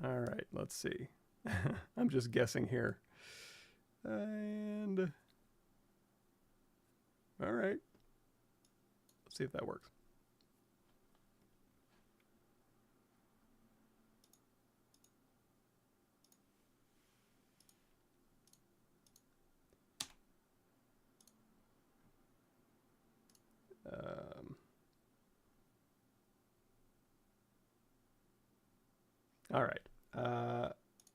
All right, let's see. I'm just guessing here. And all right, let's see if that works. All right.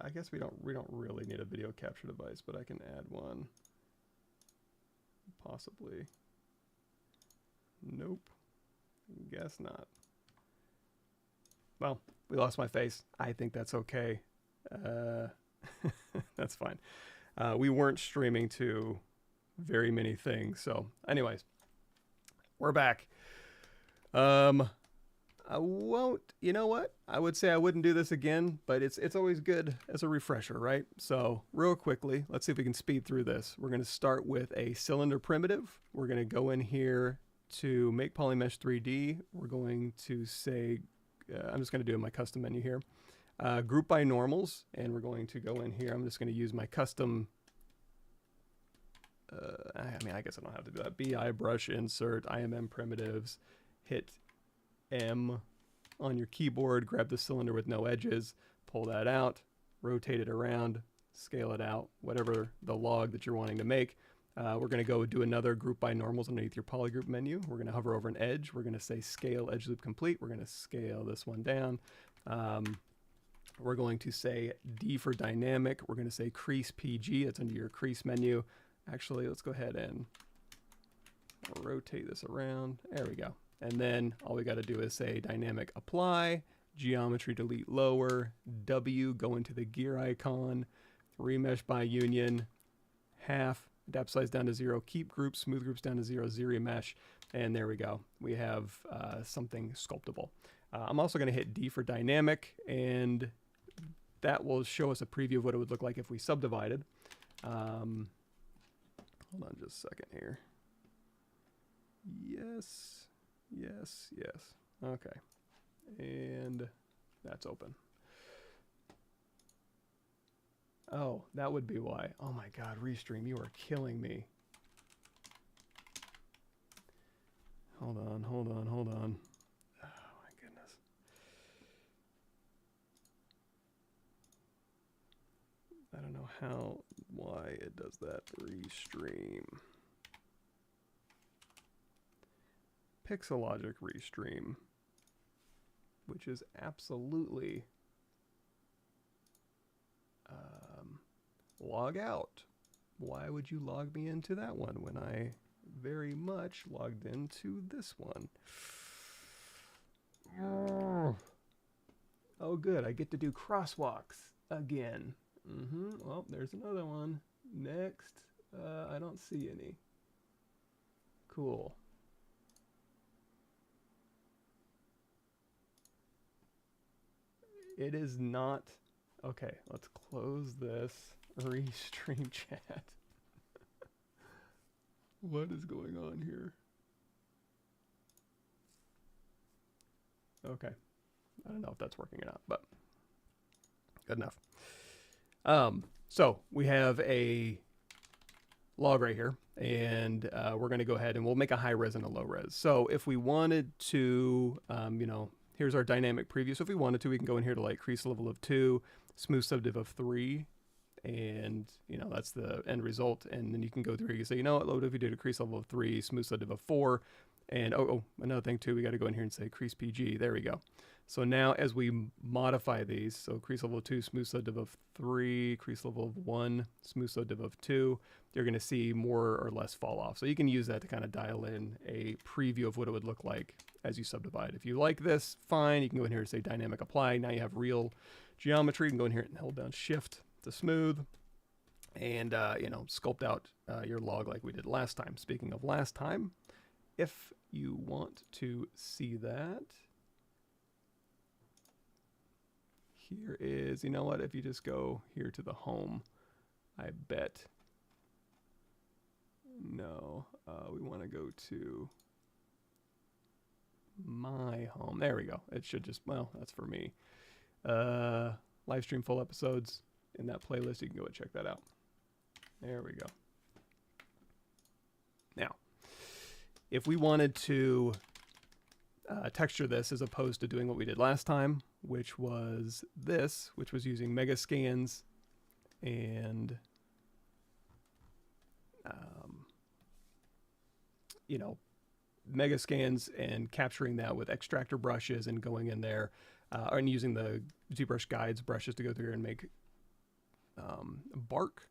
I guess we don't really need a video capture device, but I can add one. Possibly. Nope. Guess not. Well, we lost my face. I think that's okay. That's fine. We weren't streaming to very many things. So anyways, we're back. I won't, you know what? I would say I wouldn't do this again, but it's always good as a refresher, right? So real quickly, let's see if we can speed through this. We're going to start with a cylinder primitive. We're going to go in here to make polymesh 3D. We're going to say, I'm just going to do my custom menu here. Group by normals, and we're going to go in here. I'm just going to use my custom, I guess I don't have to do that. BI brush insert, IMM primitives, hit M on your keyboard, grab the cylinder with no edges, pull that out, rotate it around, scale it out, whatever the log that you're wanting to make. We're going to go do another group by normals underneath your polygroup menu. We're going to hover over an edge. We're going to say scale edge loop complete. We're going to scale this one down. We're going to say D for dynamic. We're going to say crease PG. That's under your crease menu. Actually, let's go ahead and rotate this around. There we go. And then all we got to do is say dynamic apply, geometry delete lower, W, go into the gear icon, remesh by union, half, adapt size down to 0, keep groups, smooth groups down to 0, zero mesh, and there we go. We have something sculptable. I'm also going to hit D for dynamic, and that will show us a preview of what it would look like if we subdivided. Hold on just a second here. Yes. Yes, yes. Okay. And that's open. Oh, that would be why. Oh my God, Restream, you are killing me. Hold on, hold on, hold on. Oh my goodness. I don't know why it does that. Restream. Pixelogic Restream, which is absolutely log out. Why would you log me into that one when I very much logged into this one? Oh good, I get to do crosswalks again. Well, there's another one. Next, I don't see any. Cool. It is not. Okay, let's close this. Restream chat. What is going on here? Okay. I don't know if that's working or not, but good enough. So we have a log right here, and we're going to go ahead and we'll make a high res and a low res. So if we wanted to, you know, here's our dynamic preview. So if we wanted to, we can go in here to like crease level of 2, smooth subdiv of 3, and you know that's the end result. And then you can go through here. You say, you know what, load if you did a crease level of 3, smooth subdiv of 4, and another thing too, we got to go in here and say crease PG. There we go. So now as we modify these, so crease level of 2, smooth subdiv of 3, crease level of 1, smooth subdiv of 2, you're going to see more or less fall off. So you can use that to kind of dial in a preview of what it would look like as you subdivide. If you like this, fine. You can go in here and say dynamic apply. Now you have real geometry. You can go in here and hold down shift to smooth and, you know, sculpt out your log like we did last time. Speaking of last time, if you want to see that, here is, you know what, if you just go here to the home, I bet, no, we want to go to my home. There we go. It should just, well, that's for me. live stream full episodes in that playlist. You can go and check that out. There we go. Now, if we wanted to texture this as opposed to doing what we did last time, which was this, which was using mega scans and you know, mega scans and capturing that with extractor brushes and going in there and using the ZBrush guides brushes to go through and make bark.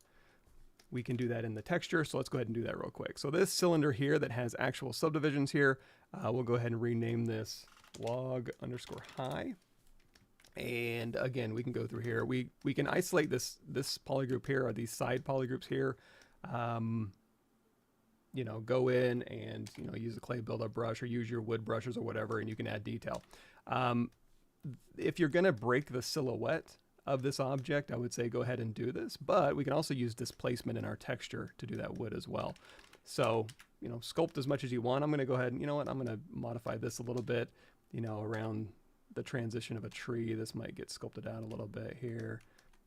We can do that in the texture, so let's go ahead and do that real quick. So this cylinder here that has actual subdivisions here, we'll go ahead and rename this log_high. And again, we can go through here. We can isolate this polygroup here, or these side polygroups here. You know, go in and, you know, use a clay buildup brush or use your wood brushes or whatever, and you can add detail. If you're going to break the silhouette of this object, I would say go ahead and do this, but we can also use displacement in our texture to do that wood as well. So, you know, sculpt as much as you want. I'm going to go ahead and, you know what, I'm going to modify this a little bit, you know, around the transition of a tree. This might get sculpted out a little bit here,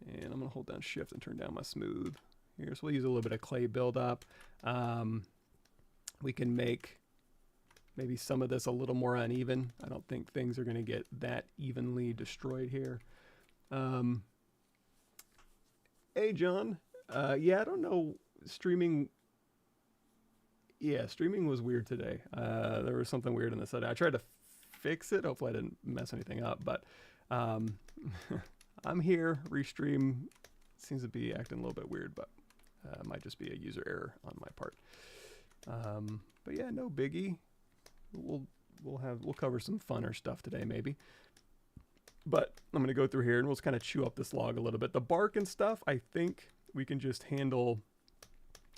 and I'm going to hold down shift and turn down my smooth here. So we'll use a little bit of clay buildup. We can make maybe some of this a little more uneven. I don't think things are going to get that evenly destroyed here. Hey, John. Yeah, I don't know. Streaming was weird today. There was something weird in the setting. I tried to fix it. Hopefully I didn't mess anything up, but I'm here. Restream seems to be acting a little bit weird, but it might just be a user error on my part. But yeah, no biggie. We'll cover some funner stuff today, maybe. But I'm going to go through here and we'll just kind of chew up this log a little bit. The bark and stuff, I think we can just handle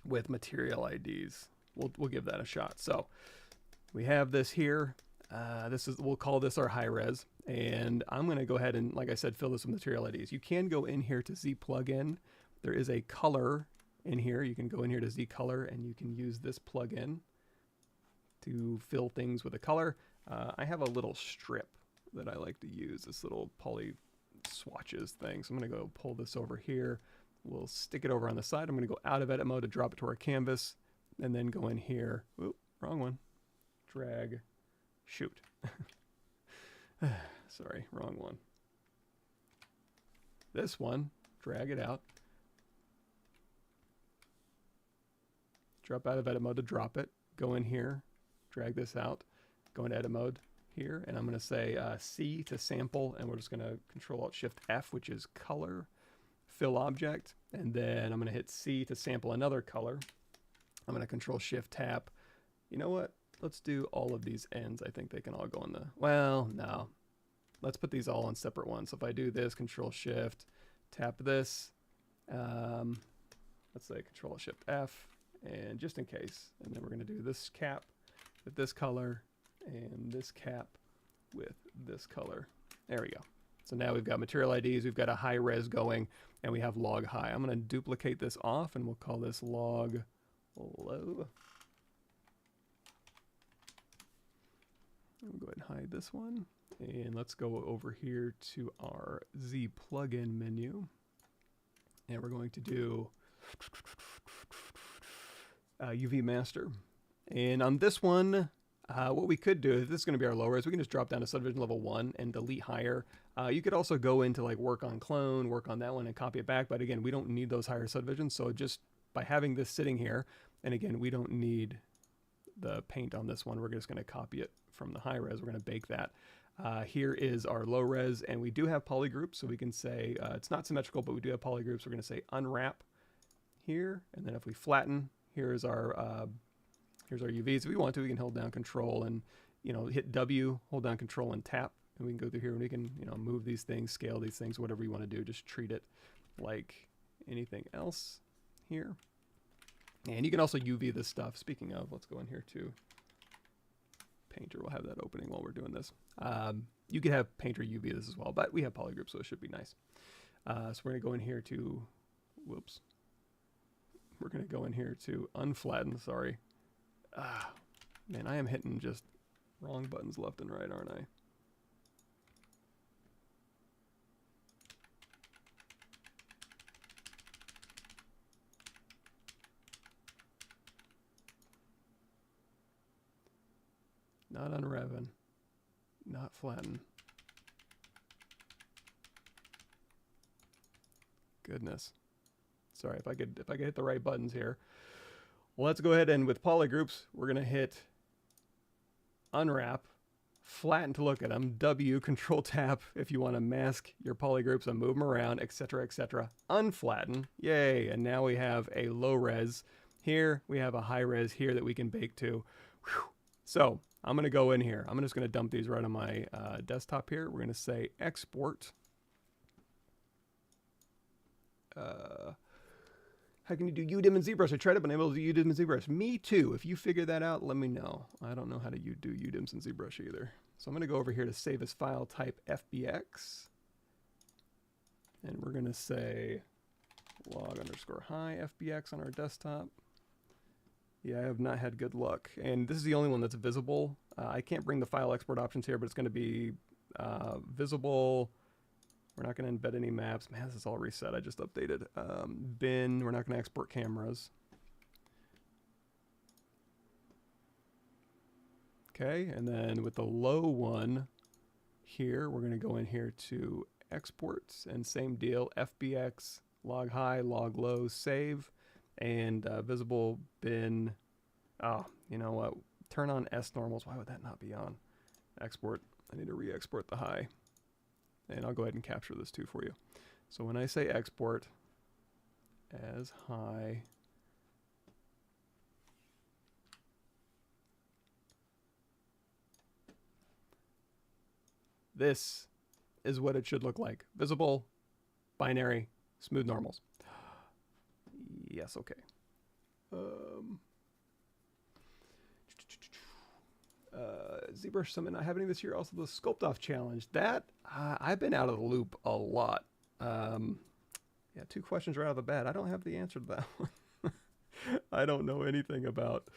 with material IDs. We'll give that a shot. So we have this here. We'll call this our high res. And I'm going to go ahead and, like I said, fill this with material IDs. You can go in here to Z plugin. There is a color in here. You can go in here to Z color and you can use this plugin to fill things with a color. I have a little strip that I like to use, this little poly swatches thing. So I'm going to go pull this over here. We'll stick it over on the side. I'm going to go out of edit mode to drop it to our canvas and then go in here. Oop, wrong one. Drag, shoot. Sorry, wrong one. This one, drag it out. Drop out of edit mode to drop it. Go in here, drag this out, go into edit mode here, and I'm going to say C to sample, and we're just going to Control-Alt-Shift-F, which is color, fill object, and then I'm going to hit C to sample another color. I'm going to Control-Shift-Tap. You know what? Let's do all of these ends. I think they can all go in the, well, no. Let's put these all on separate ones. So if I do this, Control-Shift, tap this, let's say Control-Shift-F, and just in case, and then we're going to do this cap with this color and this cap with this color. There we go. So now we've got material IDs, we've got a high res going, and we have log high. I'm going to duplicate this off and we'll call this log low. We'll go ahead and hide this one. And let's go over here to our Z plugin menu. And we're going to do UV master. And on this one, what we could do, if this is going to be our low res, we can just drop down to subdivision level 1 and delete higher. You could also go into like work on clone, work on that one and copy it back. But again, we don't need those higher subdivisions. So just by having this sitting here, and again, we don't need the paint on this one. We're just going to copy it from the high res. We're going to bake that. Here is our low res, and we do have polygroups. So we can say, it's not symmetrical, but we do have polygroups. We're going to say unwrap here. And then if we flatten, here's our UVs. If we want to, we can hold down Control and, you know, hit W, hold down Control and tap, and we can go through here and we can, you know, move these things, scale these things, whatever you want to do. Just treat it like anything else here. And you can also UV this stuff. Speaking of, let's go in here to Painter. We'll have that opening while we're doing this. You could have Painter UV this as well, but we have polygroups, so it should be nice. So we're going to go in here to, whoops. We're going to go in here to unflatten, sorry. Man, I am hitting just wrong buttons left and right, aren't I? Not unraven. Not flatten. Goodness. Sorry if I could hit the right buttons here. Well, let's go ahead and with polygroups, we're gonna hit unwrap, flatten to look at them, W, control tap if you want to mask your polygroups and move them around, etc., etc. Unflatten, yay, and now we have a low res here, we have a high res here that we can bake to. Whew. So I'm going to go in here. I'm just going to dump these right on my desktop here. We're going to say export. How can you do UDIM and ZBrush? I tried it, but I'm able to do UDIM and ZBrush. Me too. If you figure that out, let me know. I don't know how to do UDIMs and ZBrush either. So I'm going to go over here to save as file type FBX. And we're going to say log_high FBX on our desktop. Yeah, I have not had good luck. And this is the only one that's visible. I can't bring the file export options here, but it's going to be visible. We're not going to embed any maps. Man, this is all reset. I just updated. Bin, we're not going to export cameras. Okay, and then with the low one here, we're going to go in here to exports, and same deal, FBX, log high, log low, save, and visible bin. Oh, you know what? Turn on S normals. Why would that not be on? Export. I need to re-export the high. And I'll go ahead and capture this too for you. So when I say export as high, this is what it should look like. Visible, binary, smooth normals. Yes, okay. ZBrush Summit not happening this year. Also the Sculpt Off Challenge. That, I've been out of the loop a lot. Yeah, 2 questions right out of the bat. I don't have the answer to that one. I don't know anything about,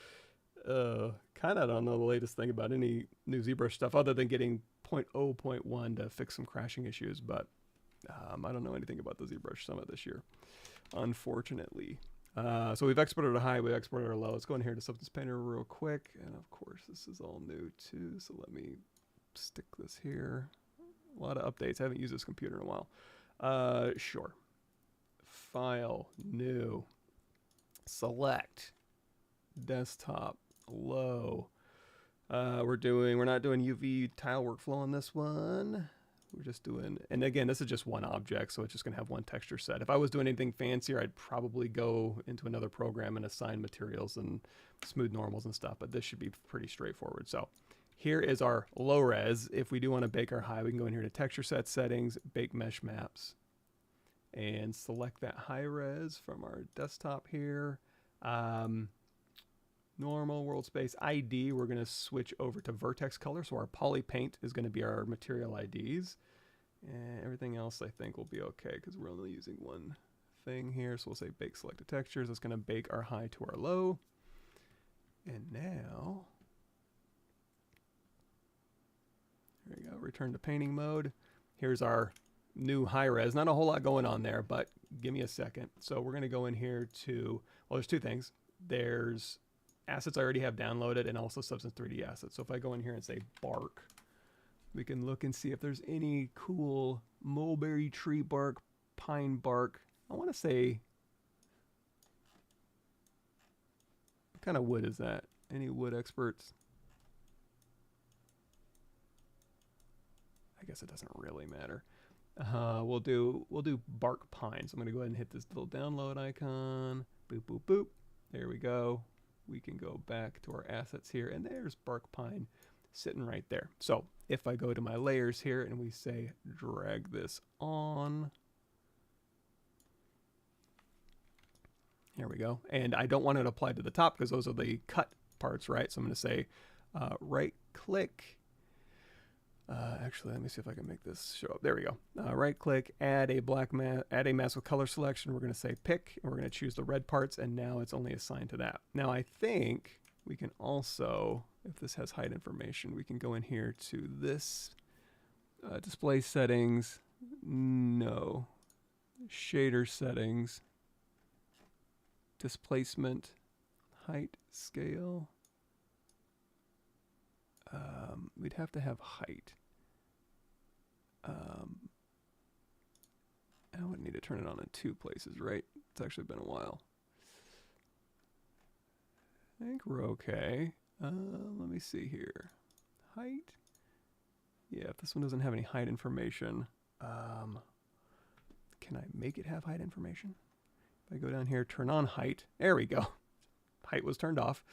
kind of don't know the latest thing about any new ZBrush stuff other than getting 0.0.1 to fix some crashing issues, but I don't know anything about the ZBrush Summit this year, unfortunately. So we've exported a high, we've exported a low. Let's go in here to Substance Painter real quick. And of course, this is all new too. So let me stick this here. A lot of updates. I haven't used this computer in a while. Sure. File, new, select, desktop, low. We're not doing UV tile workflow on this one. We're just doing, and again, this is just one object, so it's just going to have one texture set. If I was doing anything fancier, I'd probably go into another program and assign materials and smooth normals and stuff, but this should be pretty straightforward. So here is our low res. If we do want to bake our high, we can go in here to texture set settings, bake mesh maps, and select that high res from our desktop here. Normal world space ID, we're going to switch over to vertex color. So our poly paint is going to be our material IDs. And everything else I think will be okay because we're only using one thing here. So we'll say bake selected textures. It's going to bake our high to our low. And now, there we go, return to painting mode. Here's our new high res. Not a whole lot going on there, but give me a second. So we're going to go in here to, well, there's 2 things. There's assets I already have downloaded and also Substance 3D assets. So if I go in here and say bark, we can look and see if there's any cool mulberry tree bark, pine bark. I want to say, what kind of wood is that? Any wood experts? I guess it doesn't really matter. We'll do bark pine. So I'm going to go ahead and hit this little download icon. Boop, boop, boop. There we go. We can go back to our assets here, and there's bark pine sitting right there. So if I go to my layers here and we say drag this on, here we go. And I don't want it applied to the top because those are the cut parts, right? So I'm going to say right click. Actually, let me see if I can make this show up. There we go. Right click, add a mask with color selection. We're going to say pick, and we're going to choose the red parts, and now it's only assigned to that. Now I think we can also, if this has height information, we can go in here to this display settings. No. Shader settings. Displacement. Height scale. we'd have to have height. I would need to turn it on in 2 places, right? It's actually been a while. I think we're okay. Let me see here. Height. Yeah, if this one doesn't have any height information, can I make it have height information? If I go down here, turn on height. There we go. Height was turned off.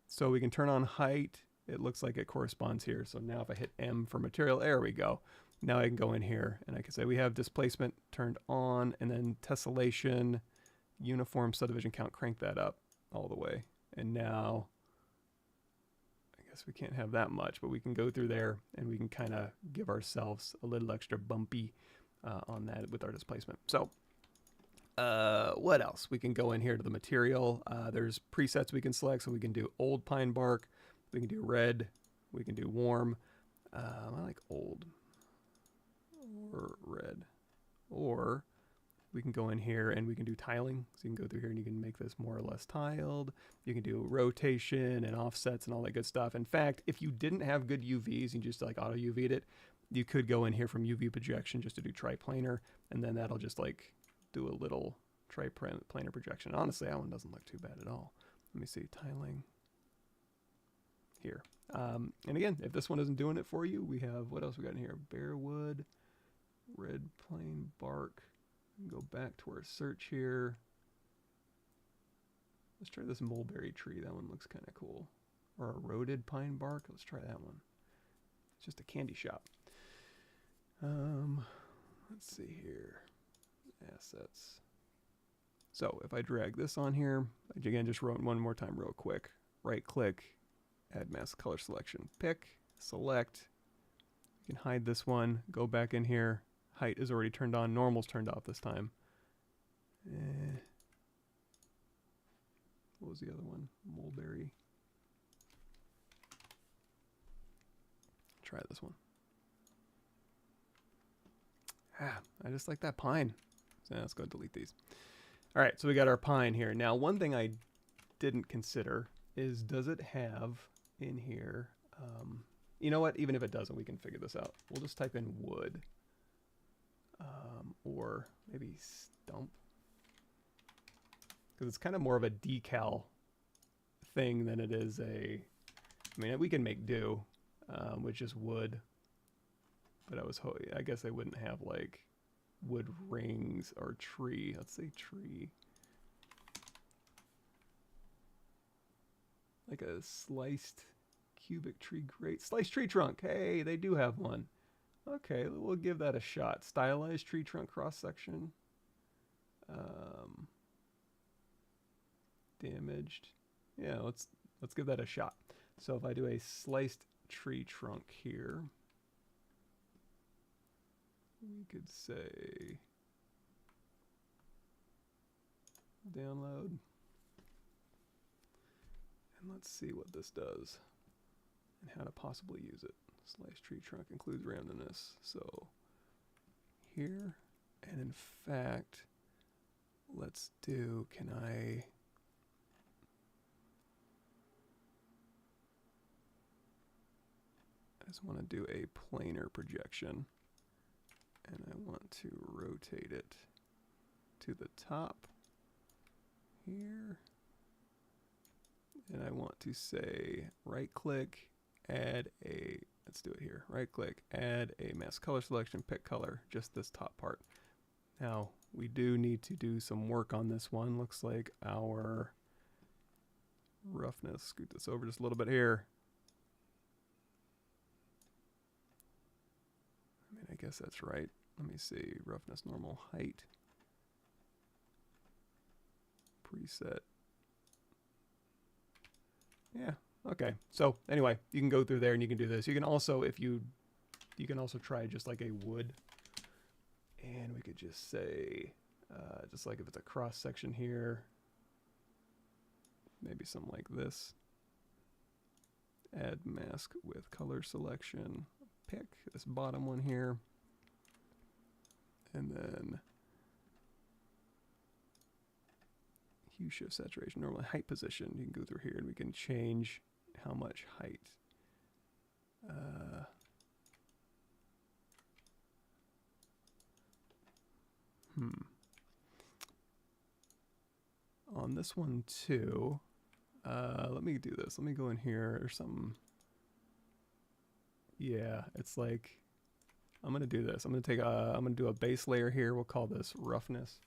So we can turn on height. It looks like it corresponds here. So now if I hit M for material, there we go. Now I can go in here and I can say we have displacement turned on, and then tessellation, uniform subdivision count, crank that up all the way. And now I guess we can't have that much, but we can go through there and we can kind of give ourselves a little extra bumpy on that with our displacement. So what else? We can go in here to the material. There's presets we can select, so we can do old pine bark, we can do red, we can do warm. I like old or red. Or we can go in here and we can do tiling. So you can go through here and you can make this more or less tiled. You can do rotation and offsets and all that good stuff. In fact, if you didn't have good UVs, you just like auto UV'd it, you could go in here from UV projection just to do triplanar, and then that'll just like do a little triplanar projection. Honestly, that one doesn't look too bad at all. Let me see, tiling here. And again, if this one isn't doing it for you, we have, what else we got in here? Bare wood, red plain bark. Go back to our search here. Let's try this mulberry tree. That one looks kind of cool. Or a eroded pine bark. Let's try that one. It's just a candy shop. Let's see here. Assets. So if I drag this on here, again, just run one more time real quick. Right click, add mask color selection. Pick, select. You can hide this one. Go back in here. Height is already turned on. Normal's turned off this time. What was the other one? Mulberry. Try this one. I just like that pine. So let's go delete these. All right, so we got our pine here. Now, one thing I didn't consider is, does it have in here, you know what? Even if it doesn't, we can figure this out. We'll just type in wood. Or maybe stump, because it's kind of more of a decal thing than it is a, I mean, we can make do with just wood, but I guess they wouldn't have like wood rings or tree. Let's say tree, like a sliced cubic tree grate, sliced tree trunk. Hey, they do have one. Okay, we'll give that a shot. Stylized tree trunk cross section. Damaged. Yeah, let's give that a shot. So if I do a sliced tree trunk here, we could say download. And let's see what this does and how to possibly use it. Sliced tree trunk includes randomness. So here, and in fact, let's do, I just want to do a planar projection, and I want to rotate it to the top here, and I want to say right click, add a, let's do it here, right click, add a mask color selection, pick color, just this top part. Now we do need to do some work on this one. Looks like our roughness, scoot this over just a little bit here. I mean, I guess that's right. Let me see, roughness, normal, height, preset. Yeah, okay. So anyway, you can go through there and you can do this. You can also, if you can also try just like a wood, and we could just say, just like if it's a cross section here, maybe something like this. Add mask with color selection. Pick this bottom one here, and then hue shift saturation, normally height position. You can go through here and we can change how much height. On this one too, let me do this. Let me go in here or something. Yeah, it's like, I'm gonna do this. I'm gonna do a base layer here. We'll call this roughness.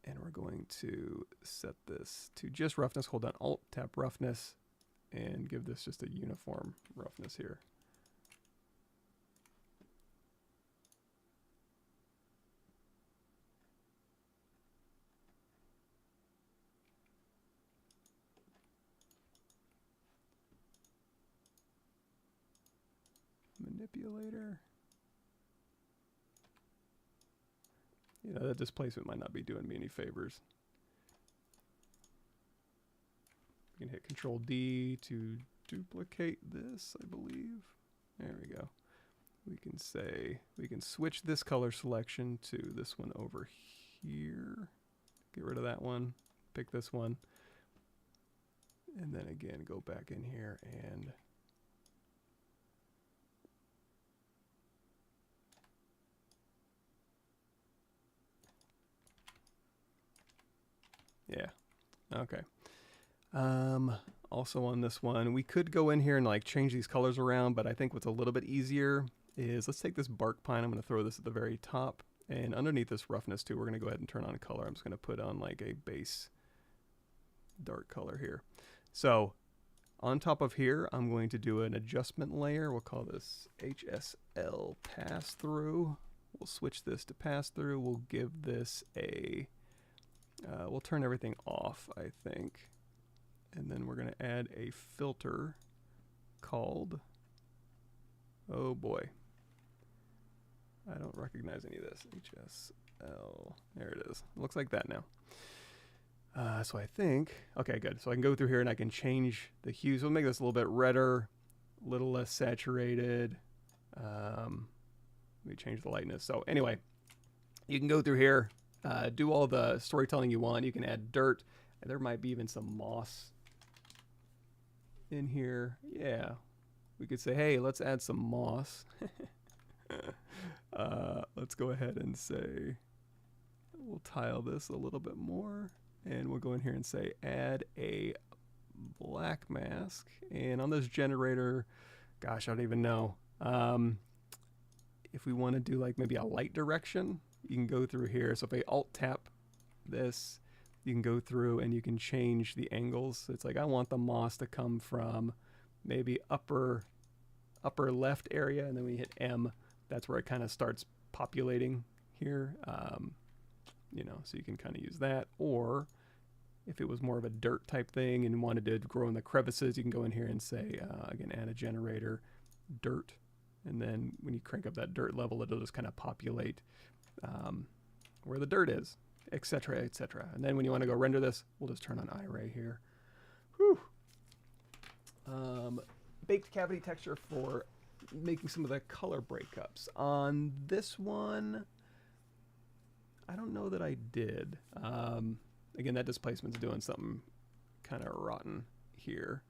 And we're going to set this to just roughness. Hold down Alt, tap roughness, and give this just a uniform roughness here. Manipulator. You know, that displacement might not be doing me any favors. We can hit Control D to duplicate this, I believe. There we go. We can say, we can switch this color selection to this one over here. Get rid of that one, pick this one. And then again, go back in here and yeah, okay. Also on this one, we could go in here and like change these colors around, but I think what's a little bit easier is let's take this bark pine. I'm going to throw this at the very top, and underneath this roughness too, we're going to go ahead and turn on color. I'm just going to put on like a base dark color here. So on top of here, I'm going to do an adjustment layer. We'll call this HSL pass through. We'll switch this to pass through. We'll give this a we'll turn everything off, I think. And then we're going to add a filter called, oh boy, I don't recognize any of this. HSL, there it is. It looks like that now. So I think, okay, good. So I can go through here and I can change the hues. We'll make this a little bit redder, a little less saturated. Let me change the lightness. So anyway, you can go through here, do all the storytelling you want. You can add dirt. There might be even some moss in here. Yeah, we could say, hey, let's add some moss. Let's go ahead and say, we'll tile this a little bit more. And we'll go in here and say, add a black mask. And on this generator, gosh, I don't even know. If we want to do like maybe a light direction, you can go through here. So if I alt tap this, you can go through and you can change the angles. So it's like, I want the moss to come from maybe upper left area. And then when you hit M, that's where it kind of starts populating here. You know, so you can kind of use that. Or if it was more of a dirt type thing and wanted to grow in the crevices, you can go in here and say, again, add a generator, dirt. And then when you crank up that dirt level, it'll just kind of populate where the dirt is, etc., etc. And then when you want to go render this, we'll just turn on iRay here. Whew. Baked cavity texture for making some of the color breakups. On this one, I don't know that I did. Again, that displacement's doing something kind of rotten here.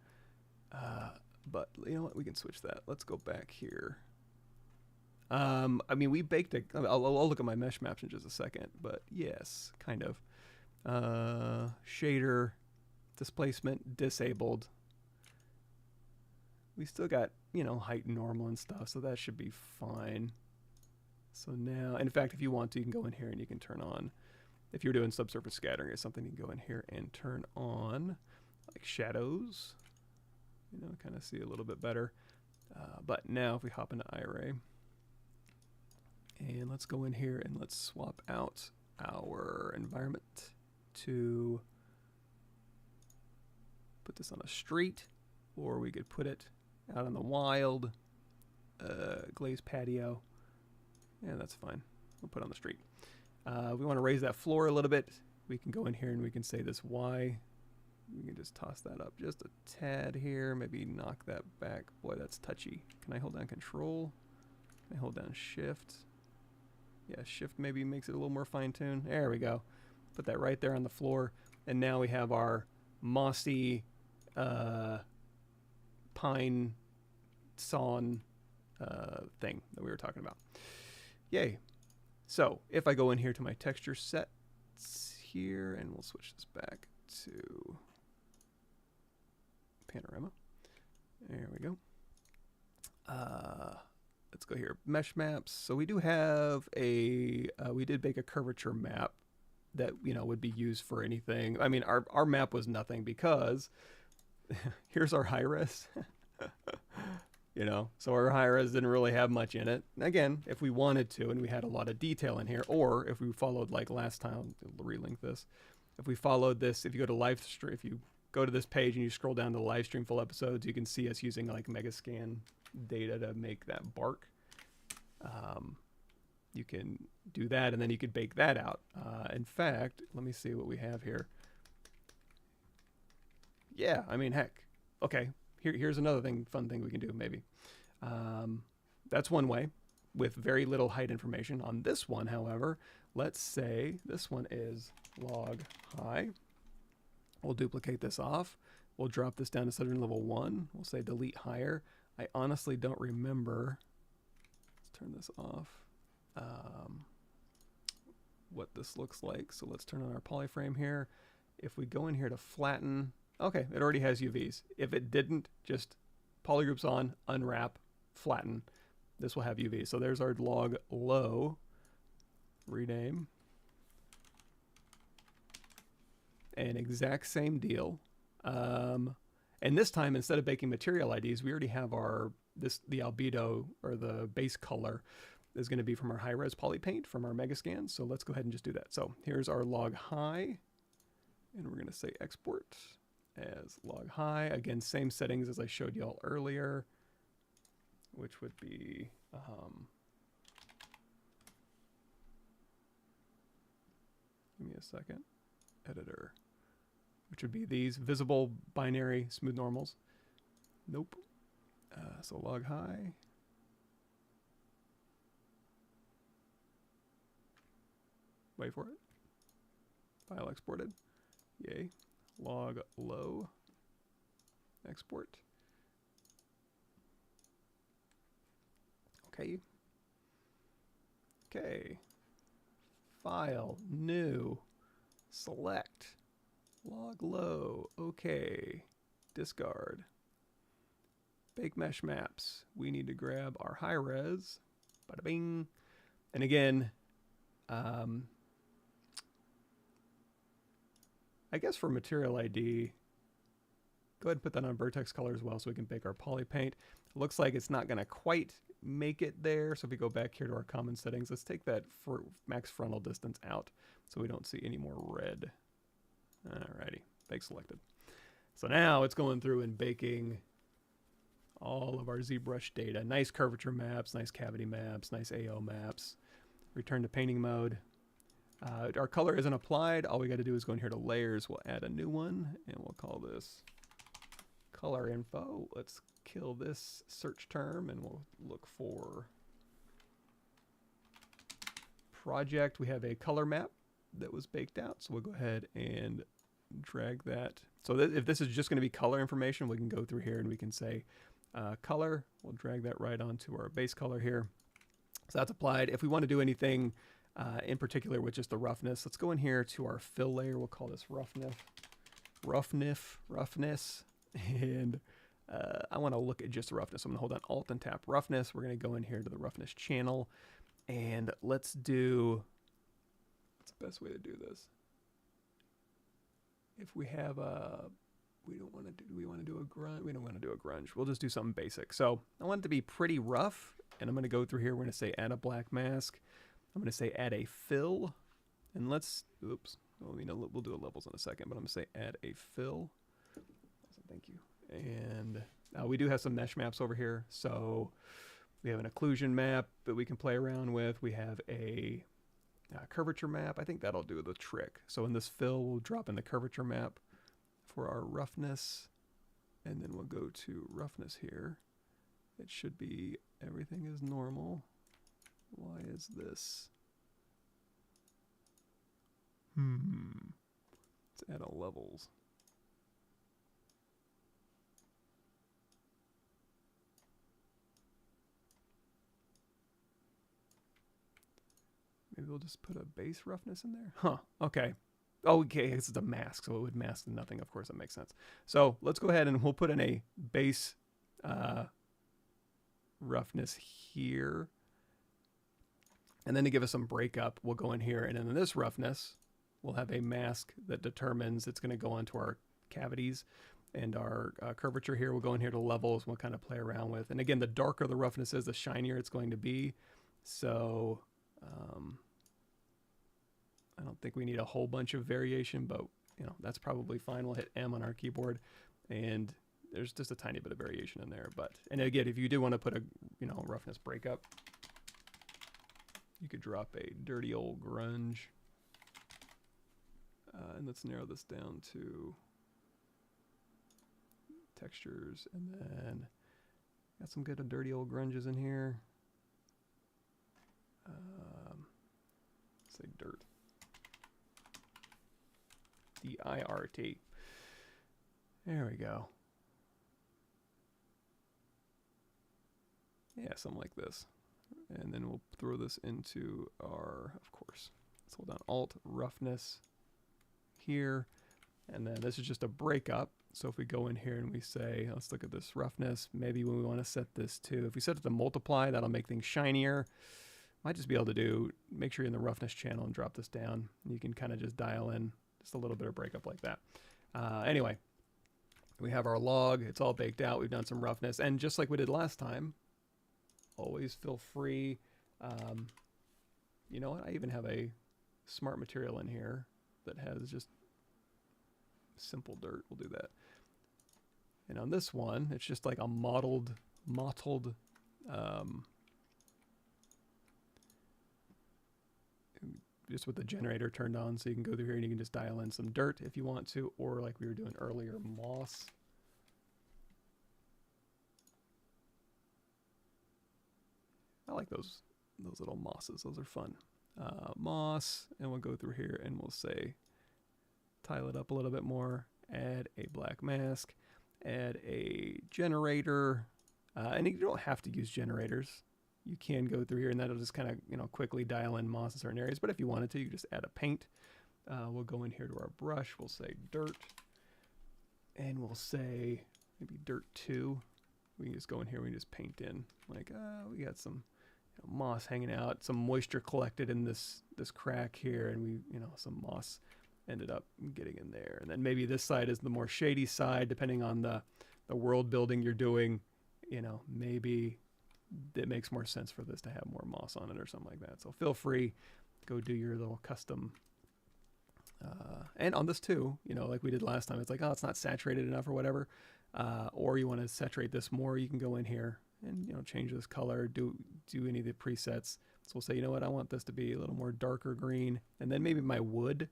But you know what? We can switch that. Let's go back here. I mean, we baked a... I'll look at my mesh maps in just a second. But yes, kind of. Shader, displacement, disabled. We still got, you know, height normal and stuff. So that should be fine. So now, in fact, if you want to, you can go in here and you can turn on, if you're doing subsurface scattering or something, you can go in here and turn on like shadows, you know, kind of see a little bit better. But now if we hop into iRay and let's go in here and let's swap out our environment to put this on a street, or we could put it out in the wild, glazed patio. Yeah, that's fine. We'll put it on the street. We want to raise that floor a little bit. We can go in here and we can say this Y. We can just toss that up just a tad here. Maybe knock that back. Boy, that's touchy. Can I hold down Control? Can I hold down Shift? Yeah, Shift maybe makes it a little more fine-tuned. There we go. Put that right there on the floor. And now we have our mossy pine sawn thing that we were talking about. Yay. So if I go in here to my texture sets here, and we'll switch this back to panorama. There we go. Let's go here. Mesh maps. So we do have a, we did make a curvature map that, you know, would be used for anything. I mean, our map was nothing because here's our high res. You know, so our high res didn't really have much in it. Again, if we wanted to, and we had a lot of detail in here, or if we followed like last time, relink this. If we followed this, if you go to live stream, if you go to this page and you scroll down to live stream full episodes, you can see us using like Megascan data to make that bark. You can do that, and then you could bake that out. In fact, let me see what we have here. Yeah, I mean, heck. Okay, here's another fun thing we can do, maybe. That's one way, with very little height information. On this one, however, let's say this one is log high. We'll duplicate this off. We'll drop this down to Southern level 1. We'll say delete higher. I honestly don't remember. Let's turn this off. What this looks like. So let's turn on our polyframe here. If we go in here to flatten, okay, it already has UVs. If it didn't, just polygroups on, unwrap, flatten. This will have UV. So there's our log low. Rename. And exact same deal. And this time, instead of baking material IDs, we already have the albedo, or the base color, is going to be from our high-res poly paint from our Megascans. So let's go ahead and just do that. So here's our log high, and we're going to say export as log high. Again, same settings as I showed y'all earlier, which would be give me a second, editor, which would be these visible binary smooth normals. Nope. So log high. Wait for it. File exported. Yay. Log low. Export. Okay. Okay. File. New. Select. Log low. Okay. Discard. Bake mesh maps. We need to grab our high res. Bada bing. And again, I guess for material ID, go ahead and put that on vertex color as well so we can bake our poly paint. It looks like it's not going to quite make it there. So if we go back here to our common settings, let's take that for max frontal distance out so we don't see any more red. Alrighty, bake selected. So now it's going through and baking all of our ZBrush data. Nice curvature maps, nice cavity maps, nice AO maps. Return to painting mode. Our color isn't applied. All we got to do is go in here to layers. We'll add a new one, and we'll call this color info. Let's kill this search term, and we'll look for project. We have a color map that was baked out, so we'll go ahead and drag that. So if this is just going to be color information, we can go through here and we can say color. We'll drag that right onto our base color here. So that's applied. If we want to do anything in particular with just the roughness, let's go in here to our fill layer. We'll call this roughness. And I want to look at just the roughness. So I'm going to hold down Alt and tap roughness. We're going to go in here to the roughness channel, and let's do, what's the best way to do this? If we have a, we don't want to do, we want to do a grunge. We don't want to do a grunge. We'll just do something basic. So I want it to be pretty rough, and I'm going to go through here. We're going to say add a black mask. I'm going to say add a fill, and let's, oops, well, you know, we'll do a levels in a second, but I'm going to say add a fill. Thank you. And we do have some mesh maps over here. So we have an occlusion map that we can play around with. We have a curvature map. I think that'll do the trick. So in this fill, we'll drop in the curvature map for our roughness, and then we'll go to roughness here. It should be everything is normal. Why is this? Let's add a levels. Maybe we'll just put a base roughness in there. Huh, okay. Oh, okay, this is a mask, so it would mask nothing. Of course, that makes sense. So let's go ahead and we'll put in a base roughness here. And then to give us some breakup, we'll go in here, and in this roughness, we'll have a mask that determines it's going to go onto our cavities, and our curvature here will go in here to levels. We'll kind of play around with. And again, the darker the roughness is, the shinier it's going to be. So I don't think we need a whole bunch of variation, but you know, that's probably fine. We'll hit M on our keyboard, and there's just a tiny bit of variation in there. But, and again, if you do want to put a, you know, roughness breakup, you could drop a dirty old grunge. And let's narrow this down to textures, and then got some good dirty old grunges in here. Say dirt. D-I-R-T. There we go. Yeah, something like this. And then we'll throw this into our, of course, let's hold down Alt, roughness here. And then this is just a breakup. So if we go in here and we say, let's look at this roughness, maybe when we want to set this to, if we set it to multiply, that'll make things shinier. Might just be able to do, make sure you're in the roughness channel and drop this down. You can kind of just dial in just a little bit of breakup like that. Anyway, we have our log. It's all baked out. We've done some roughness. And just like we did last time, always feel free. You know what? I even have a smart material in here that has just simple dirt. We'll do that. And on this one, it's just like a mottled, just with the generator turned on, so you can go through here and you can just dial in some dirt if you want to, or like we were doing earlier, moss. I like those little mosses. Those are fun. Moss, and we'll go through here and we'll say, tile it up a little bit more, add a black mask, add a generator, and you don't have to use generators. You can go through here and that'll just kind of, you know, quickly dial in moss in certain areas. But if you wanted to, you can just add a paint. We'll go in here to our brush. We'll say dirt, and we'll say maybe dirt 2. We can just go in here and we just paint in like, we got some, you know, moss hanging out, some moisture collected in this crack here, and we, you know, some moss ended up getting in there. And then maybe this side is the more shady side, depending on the world building you're doing. You know, maybe it makes more sense for this to have more moss on it or something like that. So feel free, go do your little custom. And on this too, you know, like we did last time, it's like, oh, it's not saturated enough or whatever. Or you want to saturate this more, you can go in here and, you know, change this color, do any of the presets. So we'll say, you know what, I want this to be a little more darker green. And then maybe my wood,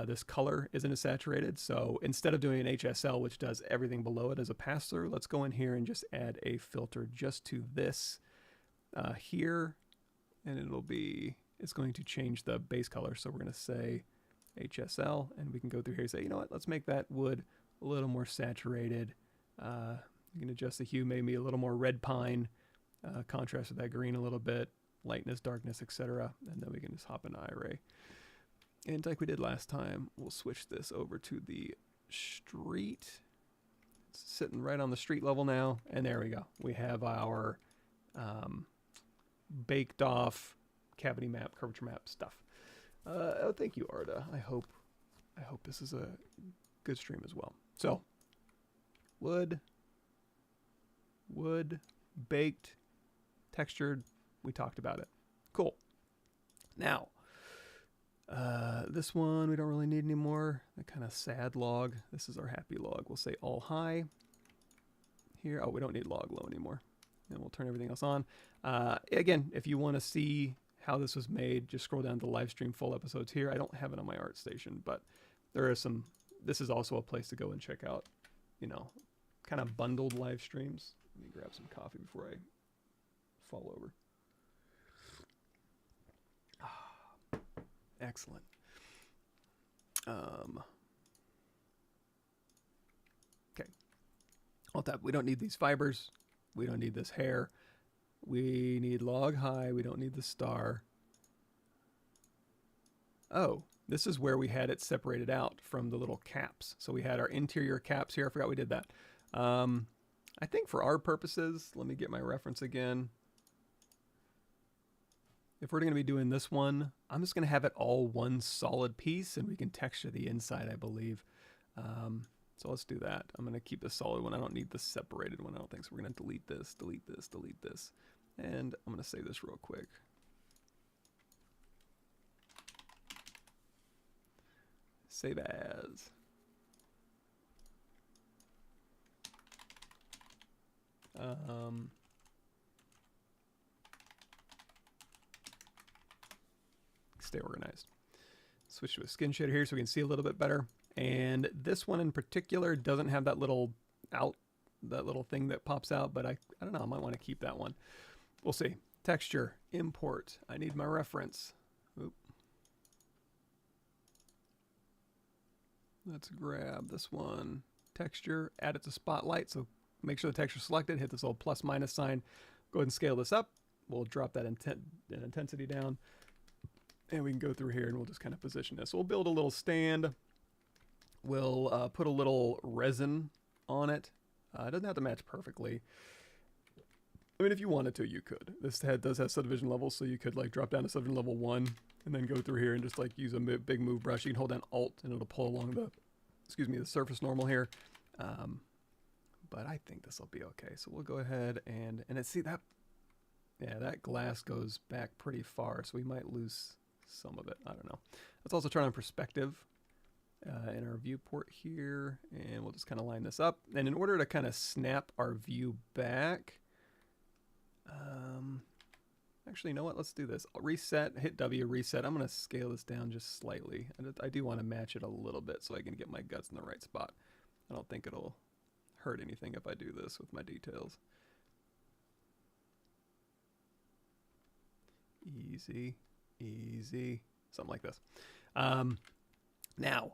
this color isn't as saturated. So instead of doing an HSL, which does everything below it as a pass-through, let's go in here and just add a filter just to this here. And it's going to change the base color. So we're going to say HSL, and we can go through here and say, you know what, let's make that wood a little more saturated. You can adjust the hue, maybe a little more red pine, contrast with that green a little bit, lightness, darkness, etc. And then we can just hop into iRay. And like we did last time, we'll switch this over to the street. It's sitting right on the street level now. And there we go. We have our baked off cavity map, curvature map stuff. Oh, thank you, Arda. I hope this is a good stream as well. So, wood, baked, textured. We talked about it. Cool. Now, this one we don't really need anymore. The kind of sad log. This is our happy log. We'll say all high here. Oh, we don't need log low anymore. And we'll turn everything else on. Again, if you want to see how this was made, just scroll down to live stream full episodes here. I don't have it on my art station, but there are some. This is also a place to go and check out, you know, kind of bundled live streams. Let me grab some coffee before I fall over. Excellent. Okay. Alt tab. We don't need these fibers. We don't need this hair. We need log high. We don't need the star. oh, this is where we had it separated out from the little caps. So we had our interior caps here. I forgot we did that. I think for our purposes, let me get my reference again. If we're going to be doing this one, I'm just going to have it all one solid piece, and we can texture the inside, I believe. So let's do that. I'm going to keep the solid one. I don't need the separated one, I don't think. So we're going to delete this, delete this, delete this. And I'm going to save this real quick. Save as. Stay organized. Switch to a skin shader here so we can see a little bit better. And this one in particular doesn't have that little thing that pops out, but I don't know, I might want to keep that one. We'll see. Texture, import. I need my reference. Oop. Let's grab this one. Texture, add it to spotlight. So make sure the texture is selected, hit this little plus minus sign. Go ahead and scale this up. We'll drop that intensity down. And we can go through here and we'll just kind of position this. So we'll build a little stand. We'll put a little resin on it. It doesn't have to match perfectly. I mean, if you wanted to, you could. This head does have subdivision levels, so you could like drop down to subdivision level 1 and then go through here and just like use a big move brush. You can hold down Alt and it'll pull along the, the surface normal here. But I think this will be okay. So we'll go ahead and see that, yeah, that glass goes back pretty far, so we might lose some of it. I don't know. Let's also turn on perspective in our viewport here, and we'll just kind of line this up. And in order to kind of snap our view back, actually, you know what? Let's do this. I'll reset, hit W, reset. I'm going to scale this down just slightly. I do want to match it a little bit so I can get my guts in the right spot. I don't think it'll hurt anything if I do this with my details. Easy, easy, something like this. Now,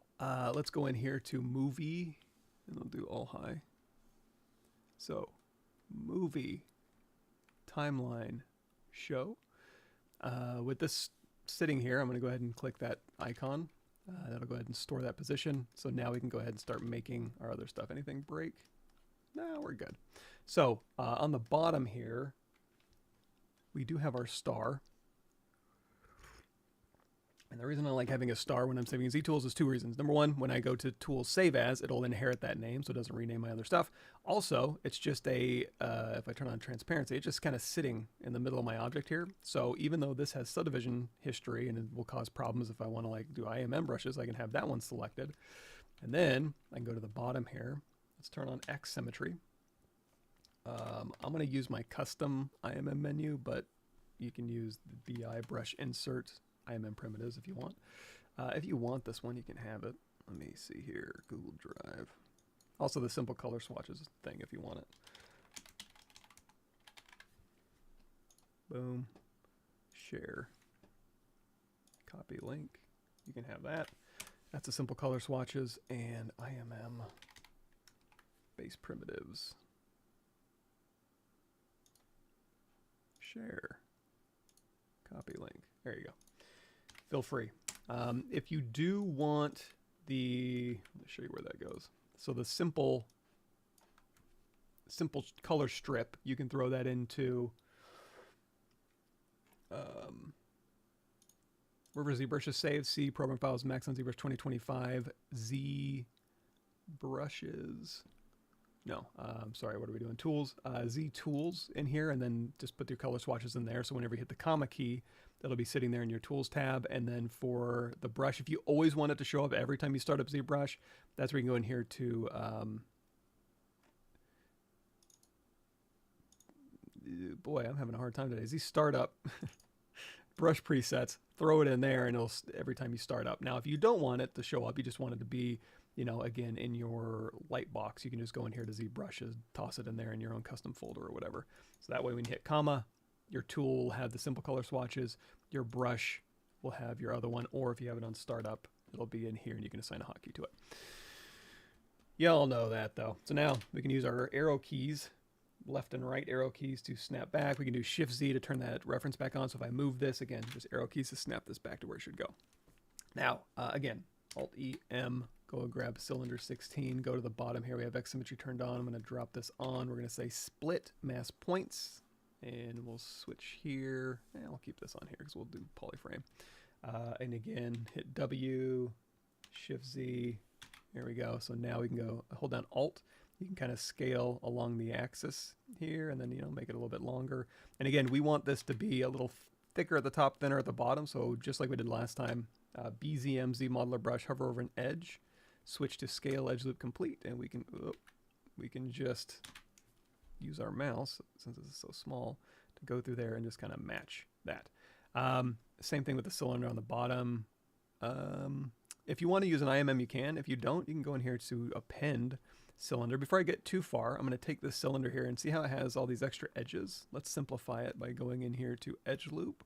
let's go in here to movie, and I'll do all high. So, movie, timeline, show. With this sitting here, I'm going to go ahead and click that icon. That'll go ahead and store that position. So now we can go ahead and start making our other stuff. Anything break? No, we're good. So on the bottom here, we do have our star. And the reason I like having a star when I'm saving ZTools is two reasons. Number one, when I go to Tools Save As, it'll inherit that name, so it doesn't rename my other stuff. Also, it's just a, if I turn on transparency, it's just kind of sitting in the middle of my object here. So even though this has subdivision history and it will cause problems if I want to like do IMM brushes, I can have that one selected. And then I can go to the bottom here. Let's turn on X symmetry. I'm going to use my custom IMM menu, but you can use the BI brush insert IMM primitives if you want. If you want this one, you can have it. Let me see here, Google Drive. Also the simple color swatches thing if you want it. Boom. Share. Copy link. You can have that. That's the simple color swatches and IMM base primitives. Share. Copy link. There you go. Feel free. If you do want the, let me show you where that goes. So the simple color strip, you can throw that into wherever ZBrush is saved. See program files, Maxon ZBrush 2025, ZBrushes. No, I'm sorry, what are we doing? Tools, ZTools in here, and then just put your color swatches in there. So whenever you hit the comma key, that'll be sitting there in your Tools tab. And then for the brush, if you always want it to show up every time you start up ZBrush, that's where you can go in here to boy, I'm having a hard time today. Z startup brush presets, throw it in there, and it'll every time you start up. Now, if you don't want it to show up, you just want it to be, you know, again, in your light box, you can just go in here to ZBrushes, toss it in there in your own custom folder or whatever. So that way when you hit comma, your tool will have the simple color swatches, your brush will have your other one, or if you have it on startup, it'll be in here and you can assign a hotkey to it. Y'all know that though. So now we can use our arrow keys, left and right arrow keys to snap back. We can do Shift Z to turn that reference back on. So if I move this, again, just arrow keys to snap this back to where it should go. Now, again, Alt-E-M, go grab cylinder 16, go to the bottom here. We have X symmetry turned on. I'm going to drop this on. We're going to say split mass points, and we'll switch here. I'll keep this on here because we'll do polyframe. And again, hit W, Shift Z. There we go. So now we can go hold down Alt. You can kind of scale along the axis here, and then make it a little bit longer. And again, we want this to be a little thicker at the top, thinner at the bottom. So just like we did last time, BZM ZModeler brush, hover over an edge, switch to scale edge loop complete, and we can just use our mouse, since this is so small, to go through there and just kind of match that. Same thing with the cylinder on the bottom. If you want to use an IMM, you can. If you don't, you can go in here to append cylinder. Before I get too far, I'm going to take this cylinder here and see how it has all these extra edges. Let's simplify it by going in here to edge loop,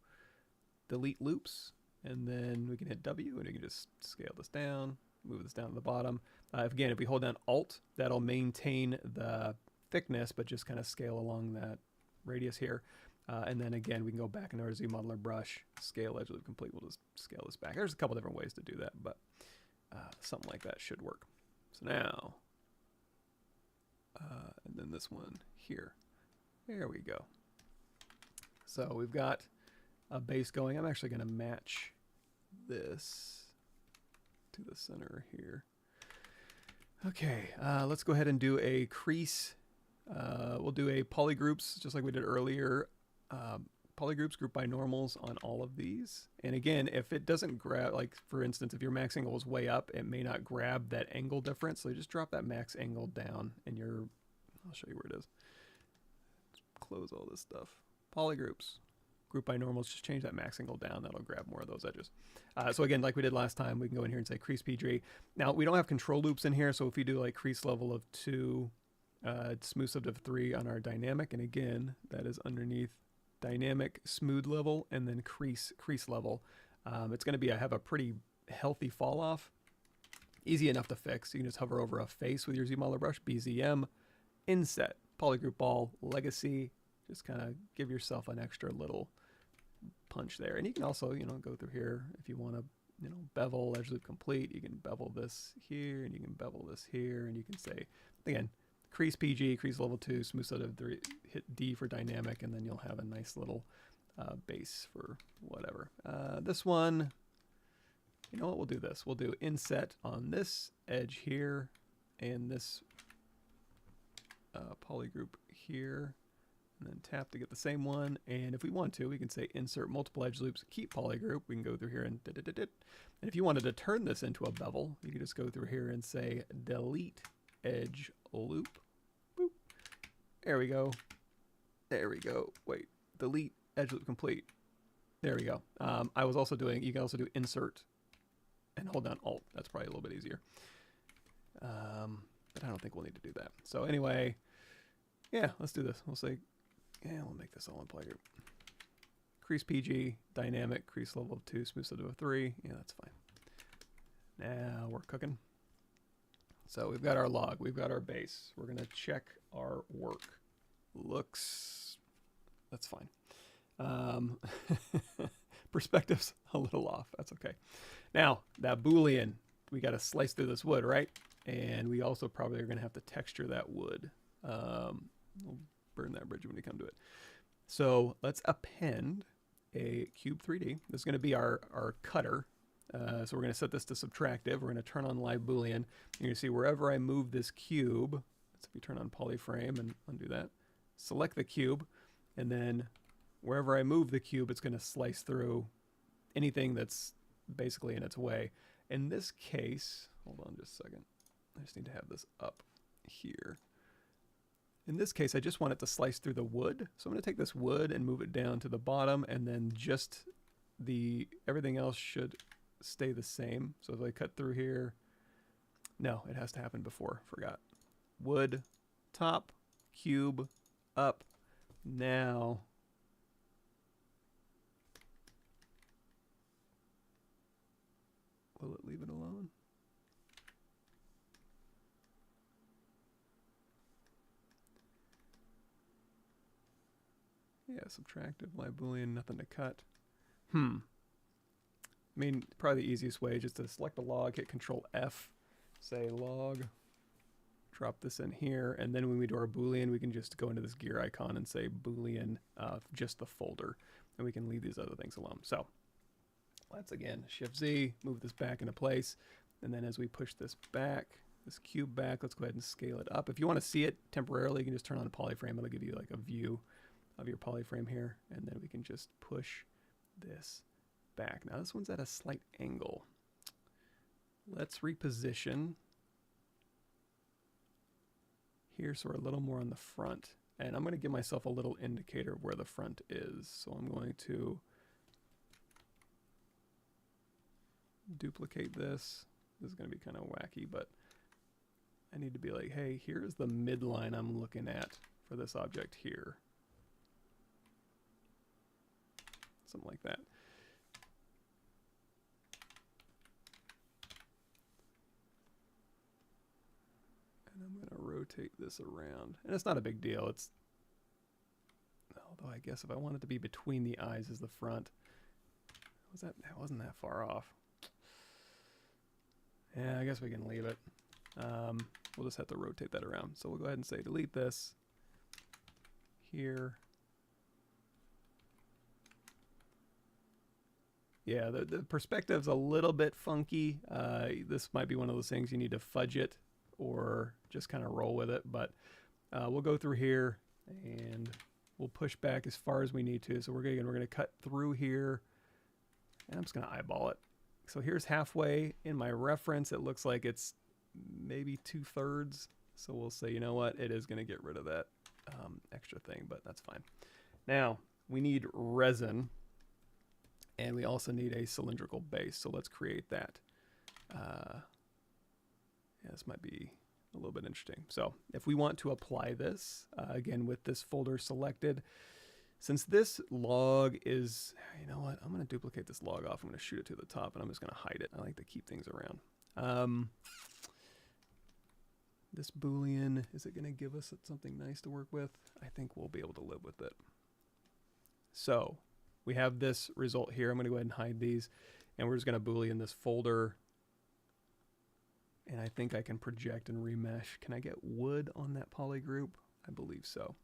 delete loops, and then we can hit W, and we can just scale this down, move this down to the bottom. Again, if we hold down Alt, that'll maintain the thickness, but just kind of scale along that radius here. And then again, we can go back into our ZModeler brush, scale edge loop complete. We'll just scale this back. There's a couple different ways to do that, but something like that should work. So now, and then this one here. There we go. So we've got a base going. I'm actually going to match this to the center here. Okay, let's go ahead and do a crease. We'll do a polygroups just like we did earlier. Polygroups group by normals on all of these. And again, if it doesn't grab, like for instance, if your max angle is way up, it may not grab that angle difference. So you just drop that max angle down and I'll show you where it is. Let's close all this stuff. Polygroups, group by normals, just change that max angle down. That'll grab more of those edges. So again, like we did last time, we can go in here and say crease PG. Now we don't have control loops in here. So if we do like crease level of 2, smooth sub of 3 on our dynamic, and again, that is underneath dynamic smooth level and then crease level. It's going to have a pretty healthy fall off. Easy enough to fix. You can just hover over a face with your ZModeler brush, BZM, inset, polygroup ball, legacy. Just kind of give yourself an extra little punch there. And you can also, go through here if you want to, bevel, edge loop complete. You can bevel this here, and you can bevel this here, and you can say, again, crease PG, crease level 2, smooth sub of 3, hit D for dynamic, and then you'll have a nice little base for whatever. This one, you know what, we'll do this. We'll do inset on this edge here, and this polygroup here, and then tap to get the same one. And if we want to, we can say insert multiple edge loops, keep polygroup. We can go through here and and if you wanted to turn this into a bevel, you can just go through here and say delete edge loop. Boop. There we go. There we go. Wait, delete edge loop complete. There we go. I was also doing, you can also do insert and hold down Alt. That's probably a little bit easier. But I don't think we'll need to do that. So anyway, yeah, let's do this. We'll say, yeah, we'll make this all in polygroup. Crease PG, dynamic, crease level of 2, smooth sub of 3. Yeah, that's fine. Now we're cooking. So we've got our log, we've got our base. We're going to check our work. Looks, that's fine. Perspective's a little off. That's okay. Now, that Boolean, we got to slice through this wood, right? And we also probably are going to have to texture that wood. We'll burn that bridge when we come to it. So let's append a cube 3D. This is going to be our cutter. So we're going to set this to subtractive. We're going to turn on live Boolean. You're going to see wherever I move this cube, so if you turn on polyframe and undo that, select the cube, and then wherever I move the cube, it's going to slice through anything that's basically in its way. In this case, hold on just a second. I just need to have this up here. In this case, I just want it to slice through the wood. So I'm going to take this wood and move it down to the bottom, and then just everything else should stay the same. So if I cut through here, no, it has to happen before. Forgot. Wood, top, cube, up. Now, will it leave it alone? Yeah, subtractive, live Boolean, nothing to cut. I mean, probably the easiest way is just to select a log, hit Control F, say log, drop this in here, and then when we do our Boolean, we can just go into this gear icon and say Boolean, just the folder, and we can leave these other things alone. So let's again Shift Z, move this back into place, and then as we push this back, this cube back, let's go ahead and scale it up. If you want to see it temporarily, you can just turn on a polyframe. It'll give you like a view of your polyframe here, and then we can just push this back. Now this one's at a slight angle. Let's reposition here so we're a little more on the front, and I'm going to give myself a little indicator of where the front is. So I'm going to duplicate this. This is going to be kind of wacky, but I need to be like, hey, here's the midline I'm looking at for this object here. Something like that. And I'm going to rotate this around. And it's not a big deal. It's, although I guess if I want it to be between the eyes as the front, that wasn't that far off. Yeah, I guess we can leave it. We'll just have to rotate that around. So we'll go ahead and say delete this here. Yeah, the perspective's a little bit funky. This might be one of those things you need to fudge it or just kind of roll with it. But we'll go through here and we'll push back as far as we need to. So we're going to cut through here, and I'm just going to eyeball it. So here's halfway. In my reference, it looks like it's maybe 2/3. So we'll say, you know what, it is going to get rid of that extra thing, but that's fine. Now we need resin, and we also need a cylindrical base. So let's create that. Yeah, this might be a little bit interesting. So if we want to apply this, again, with this folder selected, since this log is, you know what, I'm going to duplicate this log off. I'm going to shoot it to the top, and I'm just going to hide it. I like to keep things around. This Boolean, is it going to give us something nice to work with? I think we'll be able to live with it. So we have this result here. I'm going to go ahead and hide these, and we're just going to Boolean this folder. And I think I can project and remesh. Can I get wood on that poly group? I believe so.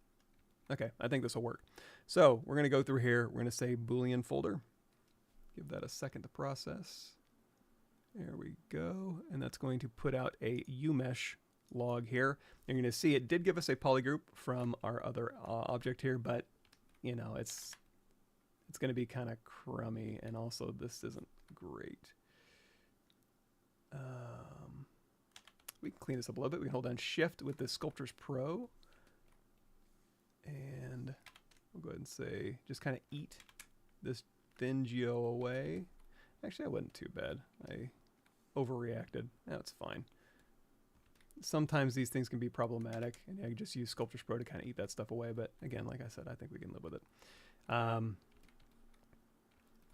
Okay, I think this will work. So we're going to go through here. We're going to say Boolean folder. Give that a second to process. There we go. And that's going to put out a UMesh log here. You're going to see it did give us a polygroup from our other object here, but you know, it's going to be kind of crummy, and also this isn't great. We can clean this up a little bit. We can hold down Shift with the Sculptors Pro, and we'll go ahead and say, just kind of eat this thin geo away. Actually, that wasn't too bad. I overreacted. That's fine. Sometimes these things can be problematic, and I can just use Sculptors Pro to kind of eat that stuff away. But again, like I said, I think we can live with it.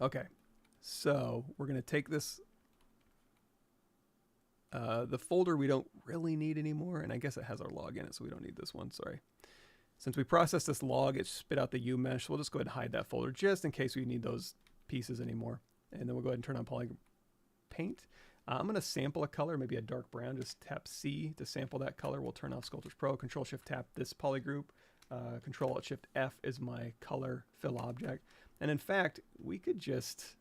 Okay, so we're going to take this, the folder we don't really need anymore, and I guess it has our log in it, so we don't need this one, sorry. Since we processed this log, it spit out the UMesh, so we'll just go ahead and hide that folder just in case we need those pieces anymore. And then we'll go ahead and turn on Poly Paint. I'm going to sample a color, maybe a dark brown. Just tap C to sample that color. We'll turn off Sculptors Pro. Control Shift Tap this poly group. Control Alt Shift F is my color fill object. And in fact, we could just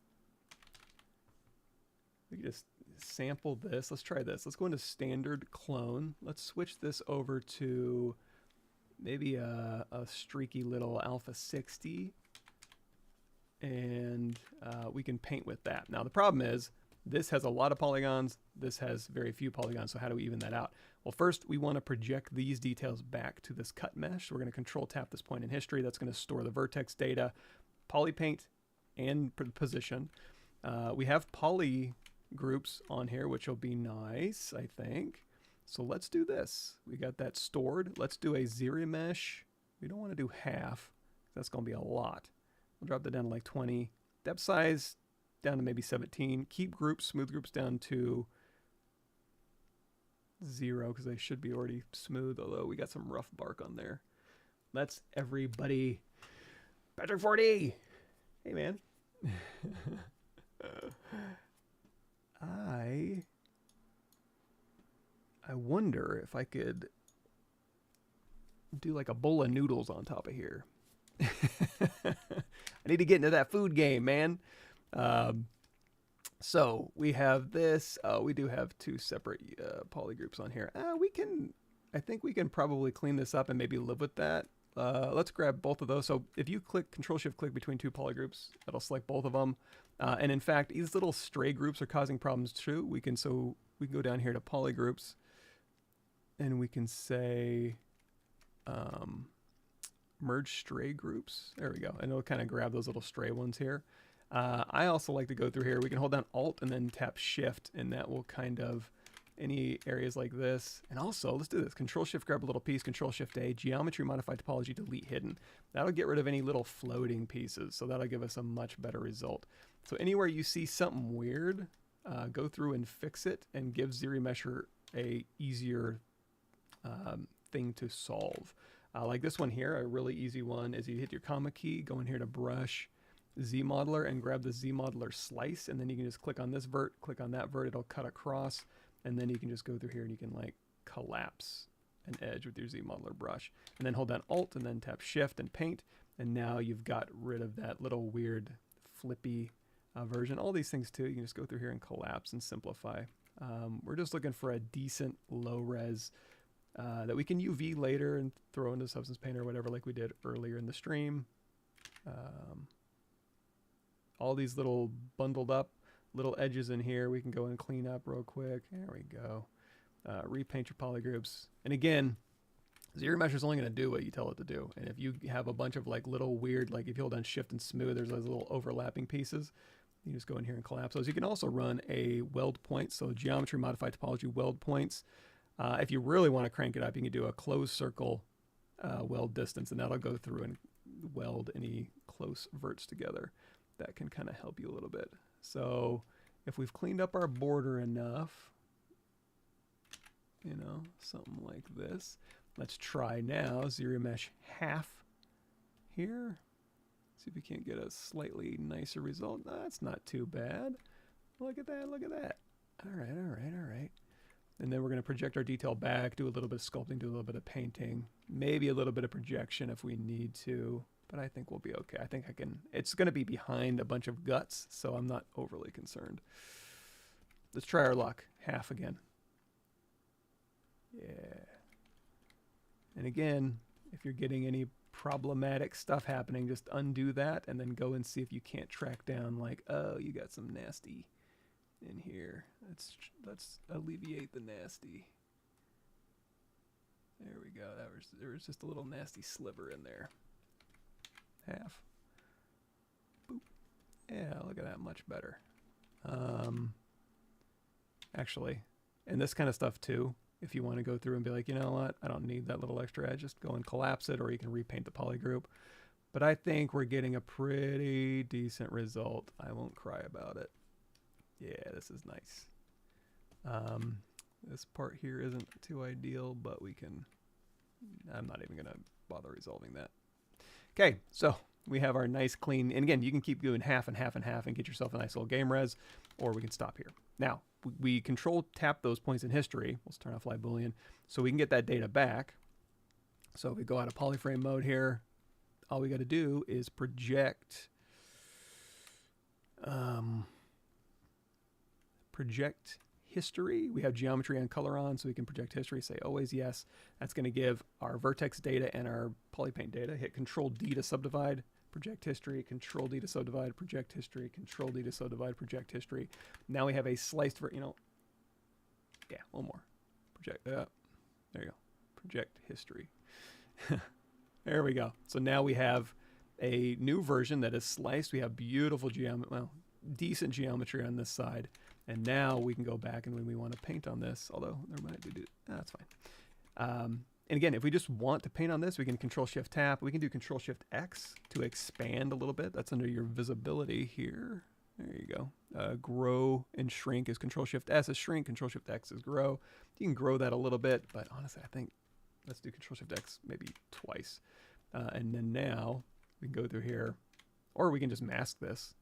sample this. Let's try this. Let's go into Standard Clone. Let's switch this over to maybe a streaky little Alpha 60. And we can paint with that. Now the problem is, this has a lot of polygons, this has very few polygons, so how do we even that out? Well, first we want to project these details back to this cut mesh. So we're going to Control Tap this point in history. That's going to store the vertex data, poly paint, and position. We have poly groups on here, which will be nice, I think. So let's do this. We got that stored. Let's do a zero mesh. We don't want to do half. That's going to be a lot. We'll drop that down to like 20. Depth size down to maybe 17. Keep groups, smooth groups down to 0 because they should be already smooth, although we got some rough bark on there. That's everybody. Patrick 4D! Hey, man. wonder if I could do like a bowl of noodles on top of here. I need to get into that food game, man. So we have this. We do have two separate polygroups on here. I think we can probably clean this up and maybe live with that. Let's grab both of those. So if you click Control-Shift-Click between two polygroups, that'll select both of them. And in fact, these little stray groups are causing problems too. We can go down here to polygroups, and we can say merge stray groups. There we go. And it'll kind of grab those little stray ones here. I also like to go through here. We can hold down Alt and then tap Shift, and that will kind of any areas like this. And also, let's do this. Control-Shift, grab a little piece. Control-Shift-A, Geometry, Modify Topology, Delete Hidden. That'll get rid of any little floating pieces, so that'll give us a much better result. So anywhere you see something weird, go through and fix it, and give ZRemesher a easier thing to solve. Like this one here, a really easy one is you hit your comma key, go in here to Brush, ZModeler, and grab the ZModeler slice, and then you can just click on this vert, click on that vert, it'll cut across, and then you can just go through here and you can like collapse an edge with your ZModeler brush, and then hold down Alt and then tap Shift and Paint, and now you've got rid of that little weird flippy version. All these things too, you can just go through here and collapse and simplify. We're just looking for a decent low res that we can UV later and throw into Substance Painter or whatever, like we did earlier in the stream. All these little bundled up little edges in here we can go and clean up real quick. There we go. Repaint your polygroups. And again, ZRemesher is only going to do what you tell it to do. And if you have a bunch of like little weird, like if you hold down Shift and Smooth, there's those little overlapping pieces. You just go in here and collapse those. You can also run a weld point. So Geometry, Modify Topology, Weld Points. If you really want to crank it up, you can do a closed circle weld distance, and that'll go through and weld any close verts together. That can kind of help you a little bit. So if we've cleaned up our border enough, you know, something like this, let's try now ZRemesh half here. See if we can't get a slightly nicer result. No, that's not too bad. Look at that, look at that. All right, all right, all right. And then we're going to project our detail back, do a little bit of sculpting, do a little bit of painting, maybe a little bit of projection if we need to, but I think we'll be okay. I think I can, it's going to be behind a bunch of guts, so I'm not overly concerned. Let's try our luck. Half again. Yeah. And again, if you're getting any problematic stuff happening, just undo that and then go and see if you can't track down like, oh, you got some nasty in here. Let's alleviate the nasty. There we go. There was just a little nasty sliver in there. Half. Boop. Yeah, look at that, much better. Actually, and this kind of stuff too, if you want to go through and be like, you know what, I don't need that little extra edge, just go and collapse it, or you can repaint the polygroup. But I think we're getting a pretty decent result. I won't cry about it. Yeah, this is nice. This part here isn't too ideal, but we can, I'm not even going to bother resolving that. Okay, so we have our nice clean, and again, you can keep doing half and half and half and get yourself a nice little game res, or we can stop here. Now, we control tap those points in history. Let's turn off live boolean so we can get that data back. So if we go out of polyframe mode here, all we got to do is project history. We have geometry and color on, so we can project history, say always yes. That's going to give our vertex data and our polypaint data. Hit Control D to subdivide, project history, Control D to subdivide, project history, Control D to subdivide, project history. Now we have a sliced, yeah, one more. Project, there you go. Project history. There we go. So now we have a new version that is sliced. We have beautiful decent geometry on this side. And now we can go back, and when we want to paint on this, although there might be, that's fine. And again, if we just want to paint on this, we can Control-Shift-Tap. We can do Control-Shift-X to expand a little bit. That's under your visibility here. There you go. Grow and shrink is Control-Shift-S is shrink. Control-Shift-X is grow. You can grow that a little bit, but honestly, I think let's do Control-Shift-X maybe twice. And then now we can go through here, or we can just mask this.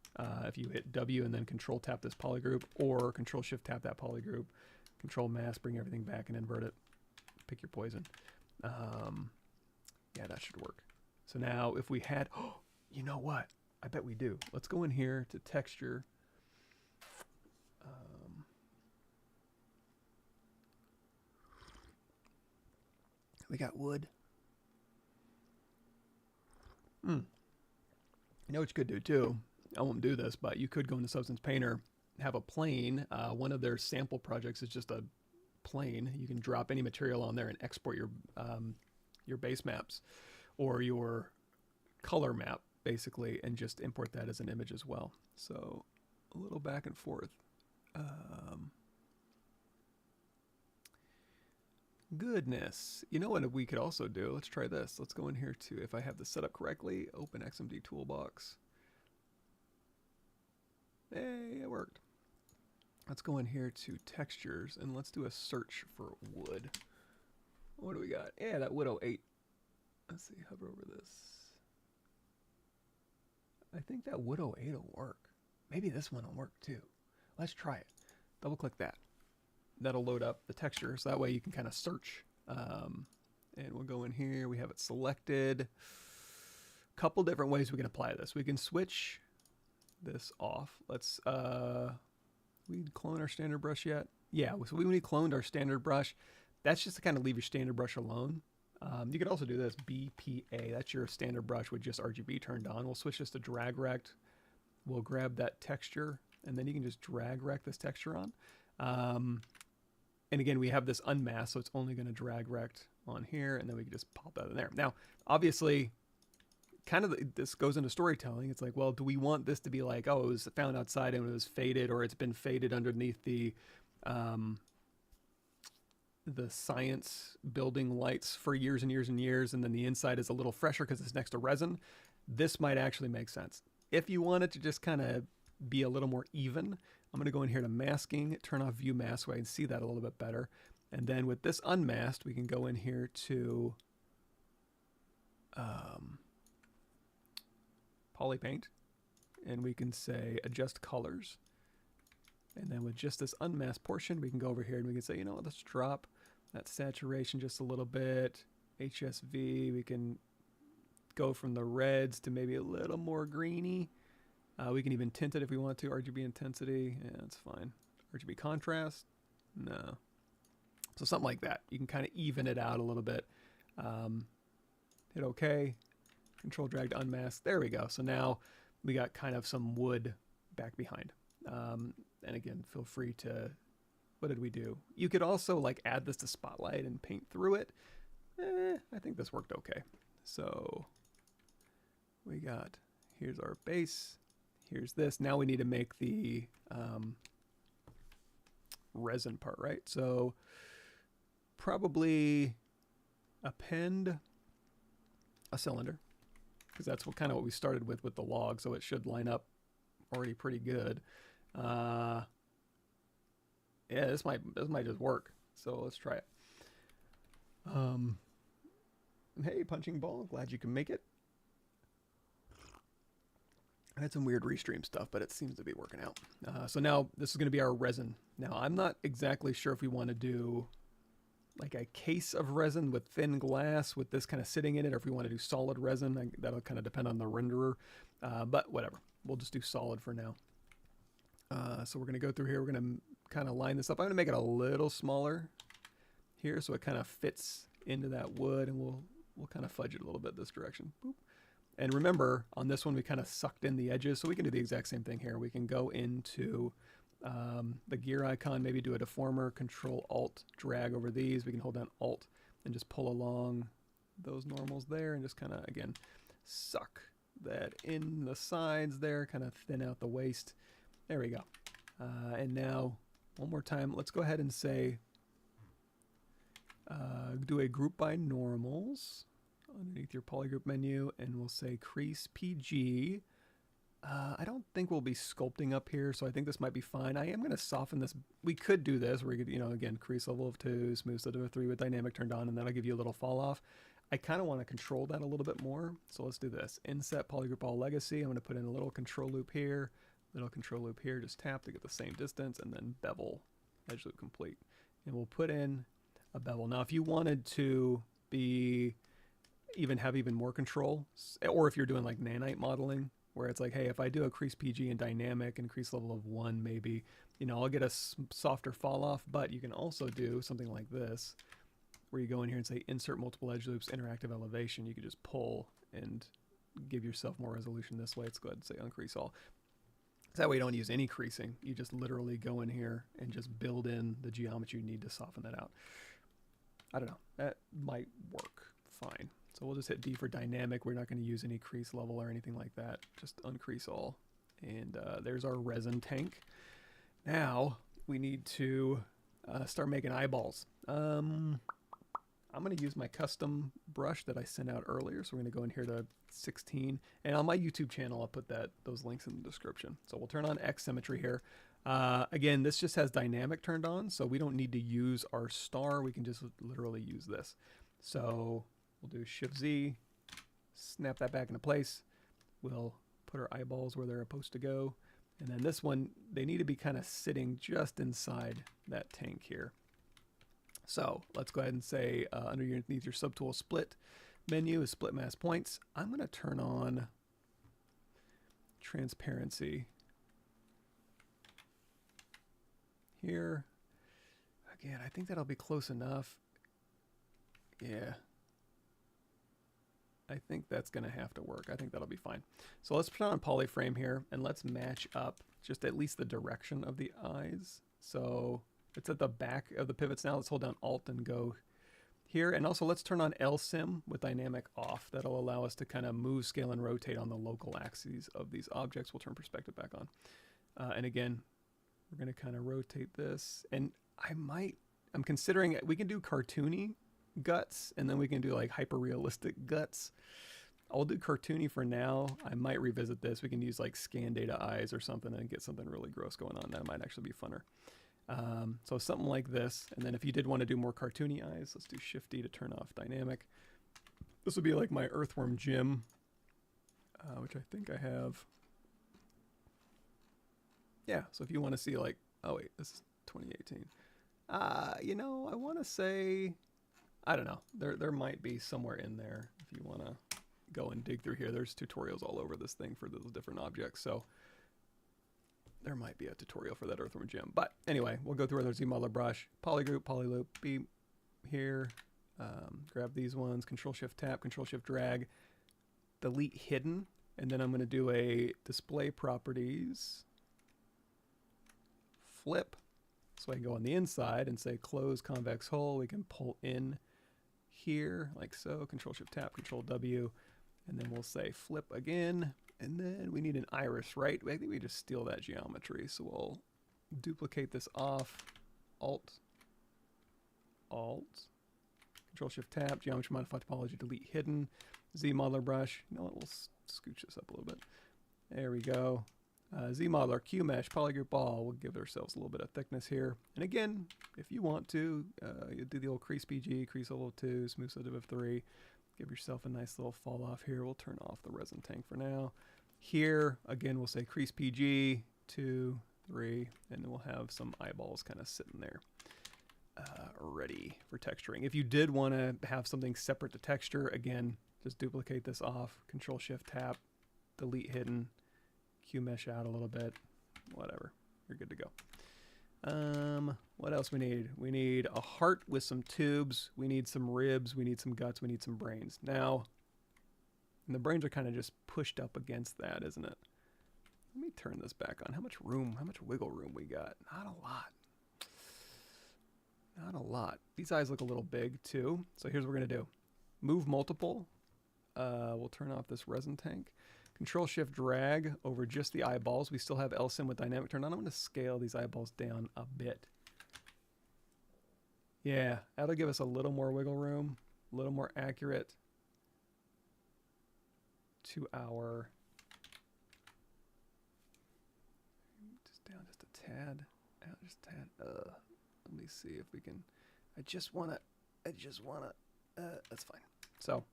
If you hit W and then Control tap this polygroup, or Control Shift tap that polygroup, Control mask, bring everything back and invert it. pick your poison. Yeah, that should work. So now if we had, oh, you know what? I bet we do. Let's go in here to texture. We got wood. You know what you could do too? I won't do this, but you could go into Substance Painter, have a plane. One of their sample projects is just a plane. You can drop any material on there and export your base maps or your color map, basically, and just import that as an image as well. So a little back and forth. Goodness. You know what we could also do? Let's try this. Let's go in here to, if I have this set up correctly, open XMD Toolbox. Hey, it worked. Let's go in here to textures and let's do a search for wood. What do we got? Yeah, that Widow 8. Let's see, hover over this. I think that Widow 8 will work. Maybe this one will work too. Let's try it. Double click that. That'll load up the texture, so that way you can kind of search. And we'll go in here. We have it selected. Couple different ways we can apply this. We can switch this off. Let's, we clone our standard brush yet? Yeah, so we cloned our standard brush. That's just to kind of leave your standard brush alone. You could also do this, BPA. That's your standard brush with just RGB turned on. We'll switch this to drag rect. We'll grab that texture, and then you can just drag rect this texture on. And again, we have this unmasked, so it's only going to drag rect on here, and then we can just pop that in there. Now, obviously, kind of this goes into storytelling. It's like, well, do we want this to be like, oh, it was found outside and it was faded, or it's been faded underneath the science building lights for years and years and years, and then the inside is a little fresher because it's next to resin? This might actually make sense. If you want it to just kind of be a little more even, I'm going to go in here to masking, turn off view mask so I can see that a little bit better. And then with this unmasked, we can go in here to polypaint, and we can say adjust colors. And then with just this unmasked portion, we can go over here and we can say, you know what, let's drop that saturation just a little bit. HSV, we can go from the reds to maybe a little more greeny. We can even tint it if we want to. RGB intensity, yeah, that's fine. RGB contrast, no. So something like that. You can kind of even it out a little bit. Hit OK. Control drag to unmask. There we go. So now we got kind of some wood back behind. And again, feel free to, what did we do? You could also like add this to Spotlight and paint through it. I think this worked okay. So we got, here's our base. Here's this. Now we need to make the resin part, right? So probably append a cylinder, because that's what kind of what we started with the log, so it should line up already pretty good. Yeah, this might just work. So let's try it. Hey, punching ball, glad you can make it. I had some weird restream stuff, but it seems to be working out. So now this is going to be our resin. Now I'm not exactly sure if we want to do like a case of resin with thin glass with this kind of sitting in it, or if we want to do solid resin. That'll kind of depend on the renderer, but whatever. We'll just do solid for now. So we're going to go through here. We're going to kind of line this up. I'm going to make it a little smaller here so it kind of fits into that wood, and we'll kind of fudge it a little bit this direction. Boop. And remember, on this one, we kind of sucked in the edges, so we can do the exact same thing here. We can go into the gear icon, maybe do a deformer, Control-Alt, drag over these. We can hold down Alt and just pull along those normals there and just kind of, again, suck that in the sides there, kind of thin out the waist. There we go. And now, one more time, let's go ahead and say, do a group by normals underneath your polygroup menu, and we'll say crease PG. I don't think we'll be sculpting up here, so I think this might be fine. I am going to soften this. We could do this where we could, you know, again, crease level of 2, smooth level of 3 with dynamic turned on, and that'll give you a little fall off. I kind of want to control that a little bit more, so let's do this. Inset polygroup all legacy. I'm going to put in a little control loop here, little control loop here, just tap to get the same distance, and then bevel edge loop complete. And we'll put in a bevel. Now, if you wanted to have even more control, or if you're doing like nanite modeling, where it's like, hey, if I do a crease PG and dynamic and crease level of 1, maybe, I'll get a softer fall off. But you can also do something like this, where you go in here and say insert multiple edge loops, interactive elevation. You could just pull and give yourself more resolution this way. Let's go ahead and say uncrease all. So that way you don't use any creasing. You just literally go in here and just build in the geometry you need to soften that out. I don't know. That might work fine. So we'll just hit D for dynamic. We're not going to use any crease level or anything like that. Just uncrease all. And there's our resin tank. Now we need to start making eyeballs. I'm going to use my custom brush that I sent out earlier. So we're going to go in here to 16. And on my YouTube channel, I'll put those links in the description. So we'll turn on X symmetry here. Again, this just has dynamic turned on, so we don't need to use our star. We can just literally use this. So we'll do Shift Z, snap that back into place. We'll put our eyeballs where they're supposed to go. And then this one, they need to be kind of sitting just inside that tank here. So let's go ahead and say underneath your subtool split menu is split mask points. I'm going to turn on transparency here. Again, I think that'll be close enough. Yeah. I think that's going to have to work. I think that'll be fine. So let's put on polyframe here and let's match up just at least the direction of the eyes. So it's at the back of the pivots now. Let's hold down Alt and go here. And also let's turn on LSim with dynamic off. That'll allow us to kind of move, scale, and rotate on the local axes of these objects. We'll turn perspective back on. And again, we're going to kind of rotate this. And I'm considering we can do cartoony guts, and then we can do like hyper realistic guts. I'll do cartoony for now. I might revisit this. We can use like scan data eyes or something and get something really gross going on. That might actually be funner. So something like this. And then if you did want to do more cartoony eyes, let's do Shift D to turn off dynamic. This would be like my Earthworm Jim, which I think I have. Yeah, so if you want to see like, oh wait, this is 2018. I want to say, I don't know. There might be somewhere in there if you want to go and dig through here. There's tutorials all over this thing for those different objects. So there might be a tutorial for that Earthworm Jim. But anyway, we'll go through our ZBrush brush, polygroup, polyloop, be here. Grab these ones, Control Shift Tap, Control Shift Drag, delete hidden, and then I'm going to do a display properties, flip. So I can go on the inside and say close convex hull. We can pull in here like so, Control Shift Tap, Control W, and then we'll say flip again. And then we need an iris, right? I think we just steal that geometry. So we'll duplicate this off, Alt, Control Shift Tab, Geometry Modify Topology, delete hidden, ZModeler brush. You know what? We'll scooch this up a little bit. There we go. ZModeler, QMesh, polygroup all. We'll give ourselves a little bit of thickness here. And again, if you want to, you do the old crease PG, crease level 2, smooth side of 3. Give yourself a nice little fall off here. We'll turn off the resin tank for now. Here, again, we'll say crease PG, 2, 3, and then we'll have some eyeballs kind of sitting there ready for texturing. If you did want to have something separate to texture, again, just duplicate this off, Control Shift Tap, delete hidden, Q mesh out a little bit, whatever, you're good to go. What else we need? We need a heart with some tubes, we need some ribs, we need some guts, we need some brains. Now, and the brains are kind of just pushed up against that, isn't it? Let me turn this back on. How much room, how much wiggle room we got? Not a lot. Not a lot. These eyes look a little big too. So here's what we're gonna do. Move multiple. We'll turn off this resin tank. Control Shift Drag over just the eyeballs. We still have LSim with dynamic turned on. I'm gonna scale these eyeballs down a bit. Yeah, that'll give us a little more wiggle room, a little more accurate to our, just down just a tad, out just a tad. Let me see if we can, I just wanna, that's fine. So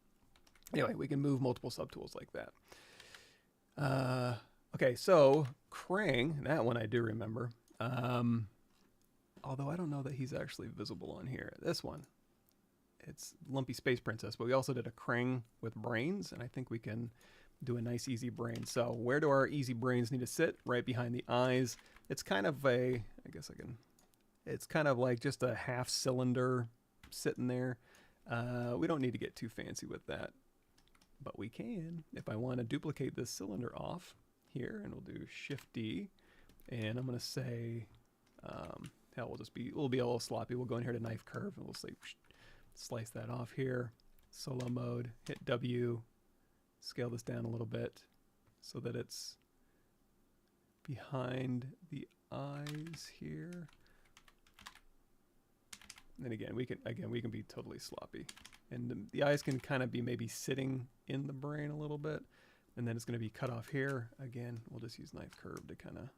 anyway, we can move multiple subtools like that. Okay, so Krang, that one I do remember. although I don't know that he's actually visible on here. This one, it's Lumpy Space Princess, but we also did a Krang with brains, and I think we can do a nice easy brain. So where do our easy brains need to sit? Right behind the eyes. It's kind of a, I guess I can, it's kind of like just a half cylinder sitting there. We don't need to get too fancy with that, but we can. If I want to duplicate this cylinder off here, and we'll do Shift D, and I'm going to say, hell, we'll be a little sloppy. We'll go in here to knife curve, and we'll say, slice that off here. Solo mode, hit W, scale this down a little bit so that it's behind the eyes here. And then again, we can be totally sloppy. And the eyes can kind of be maybe sitting in the brain a little bit. And then it's going to be cut off here. Again, we'll just use knife curve to kind of...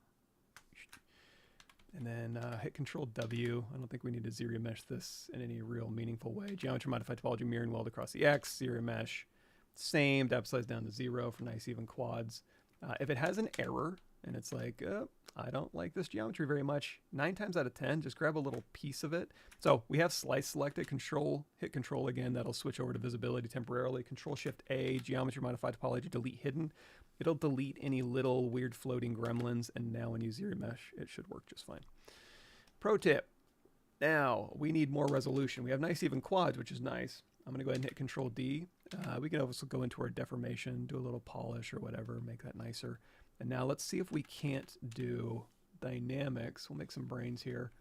And then hit Control W. I don't think we need to zero mesh this in any real meaningful way. Geometry, modify topology, mirror, and weld across the X. Zero mesh, same. Depth size down to 0 for nice even quads. If it has an error and it's like, I don't like this geometry very much, 9 times out of 10, just grab a little piece of it. So we have slice selected. Hit Control again. That'll switch over to visibility temporarily. Control Shift A, geometry, modify topology, delete hidden. It'll delete any little weird floating gremlins, and now when you zero mesh, it should work just fine. Pro tip. Now, we need more resolution. We have nice even quads, which is nice. I'm going to go ahead and hit Control D. We can also go into our deformation, do a little polish or whatever, make that nicer. And now let's see if we can't do dynamics. We'll make some brains here.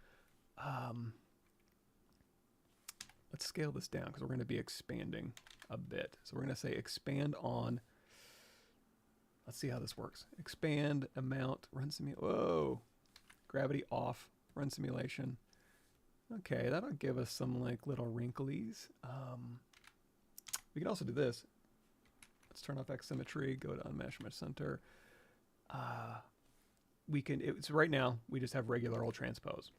Let's scale this down because we're going to be expanding a bit. So we're going to say expand on... Let's see how this works. Expand, amount, run simulation. Whoa. Gravity off, run simulation. Okay, that'll give us some like little wrinklies. We can also do this. Let's turn off X symmetry, go to unmesh, mesh center. We can, it's right now, we just have regular old transpose.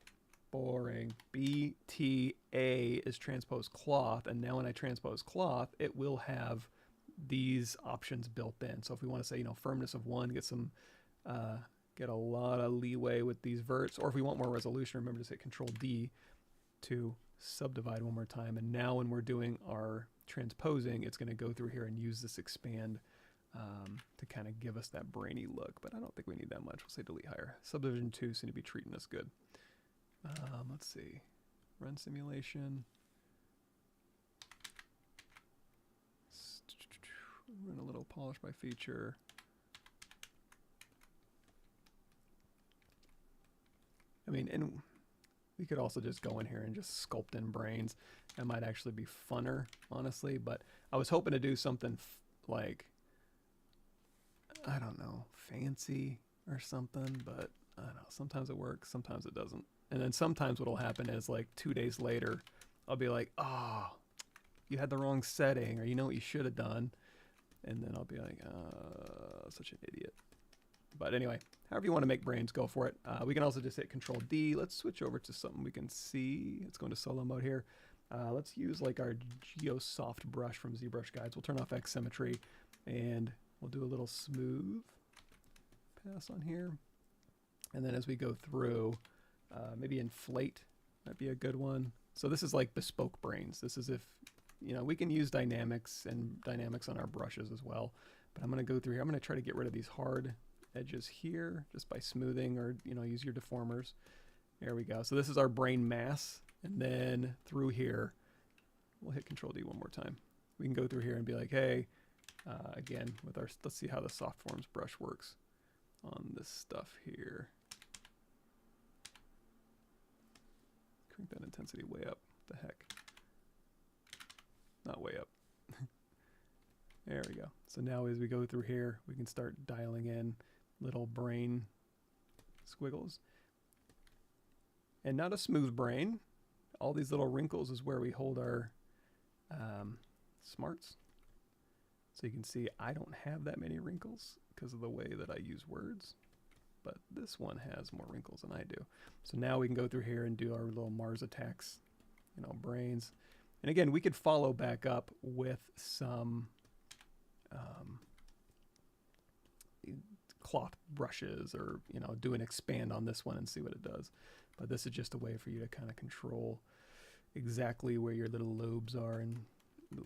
Boring. BTA is transpose cloth, and now when I transpose cloth, it will have these options built in. So if we want to say, firmness of 1, get a lot of leeway with these verts, or if we want more resolution, remember to hit Control D to subdivide one more time. And now when we're doing our transposing, it's going to go through here and use this expand to kind of give us that brainy look, but I don't think we need that much. We'll say delete higher. Subdivision 2 seem to be treating us good. Let's see. Run simulation. Run a little polish by feature. I mean, and we could also just go in here and just sculpt in brains. That might actually be funner, honestly, but I was hoping to do something like, I don't know, fancy or something, but I don't know. Sometimes it works, sometimes it doesn't. And then sometimes what'll happen is like 2 days later, I'll be like, oh, you had the wrong setting, or you know what you should have done. And then I'll be like, such an idiot. But anyway, however you want to make brains, go for it. We can also just hit Control D. Let's switch over to something we can see. Let's go into solo mode here. Let's use like our GeoSoft brush from ZBrush Guides. We'll turn off X symmetry and we'll do a little smooth pass on here. And then as we go through, maybe inflate might be a good one. So this is like bespoke brains. This is if, we can use dynamics on our brushes as well. But I'm going to go through here. I'm going to try to get rid of these hard edges here just by smoothing, or use your deformers. There we go. So this is our brain mass, and then through here we'll hit Control D one more time. We can go through here and be like, hey, again with our, let's see how the soft forms brush works on this stuff here. Crank that intensity way up. What the heck, not way up. There we go. So now as we go through here, we can start dialing in little brain squiggles. And not a smooth brain. All these little wrinkles is where we hold our smarts. So you can see I don't have that many wrinkles because of the way that I use words. But this one has more wrinkles than I do. So now we can go through here and do our little Mars attacks, brains. And again, we could follow back up with some cloth brushes, or, you know, do an expand on this one and see what it does. But this is just a way for you to kind of control exactly where your little lobes are and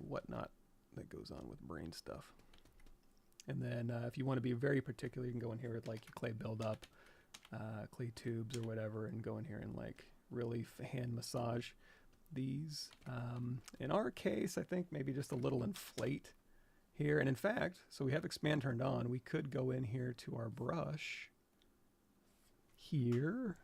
whatnot that goes on with brain stuff. And then if you want to be very particular, you can go in here with like your clay buildup, clay tubes or whatever, and go in here and like really hand massage these. In our case, I think maybe just a little inflate here. And in fact, so we have expand turned on. We could go in here to our brush here.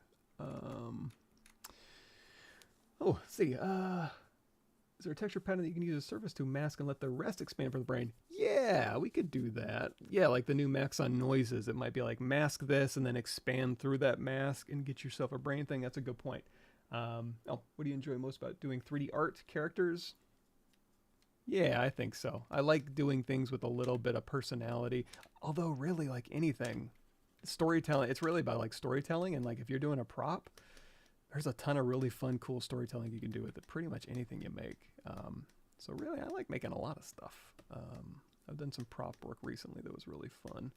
Oh, let's see. Is there a texture pattern that you can use as a surface to mask and let the rest expand for the brain? Yeah, we could do that. Yeah, like the new Maxon noises. It might be like mask this and then expand through that mask and get yourself a brain thing. That's a good point. Oh, what do you enjoy most about doing 3D art characters? Yeah, I think so. I like doing things with a little bit of personality. Although really, like anything, storytelling, it's really about like storytelling. And like if you're doing a prop, there's a ton of really fun, cool storytelling you can do with it. Pretty much anything you make. So really, I like making a lot of stuff. I've done some prop work recently that was really fun.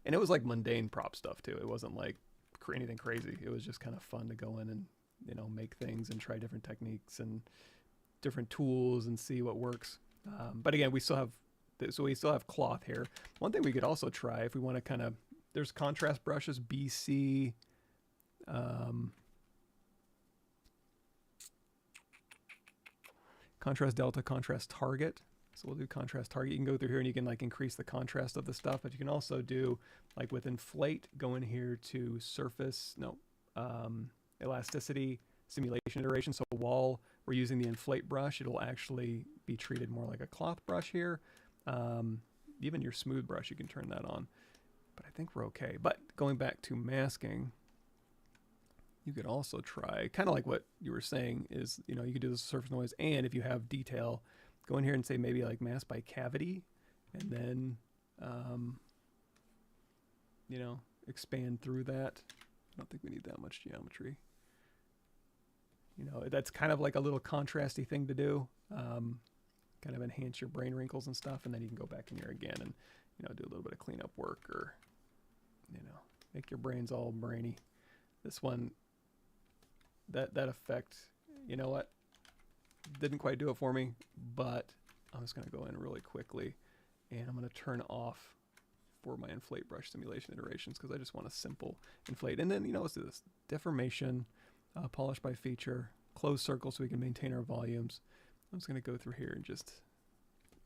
And it was like mundane prop stuff too. It wasn't like anything crazy. It was just kind of fun to go in and, you know, make things and try different techniques and different tools and see what works. But again, we still have cloth here. One thing we could also try if we want to kind of, there's contrast brushes, BC, contrast delta, contrast target. So we'll do contrast target. You can go through here and you can like increase the contrast of the stuff, but you can also do like with inflate, go in here to surface, elasticity, simulation iteration. So while we're using the inflate brush, it'll actually be treated more like a cloth brush here. Even your smooth brush, you can turn that on, but I think we're okay. But going back to masking, you could also try, kind of like what you were saying is, you know, you could do the surface noise, and if you have detail, go in here and say maybe like mask by cavity, and then, you know, expand through that. I don't think we need that much geometry. You know, that's kind of like a little contrasty thing to do, kind of enhance your brain wrinkles and stuff, and then you can go back in here again and, you know, do a little bit of cleanup work, or, you know, make your brains all brainy. This one, that effect, you know what, didn't quite do it for me, but I'm just going to go in really quickly and I'm going to turn off for my inflate brush simulation iterations because I just want a simple inflate. And then, you know, let's do this. Deformation, polish by feature, close circle so we can maintain our volumes. I'm just going to go through here and just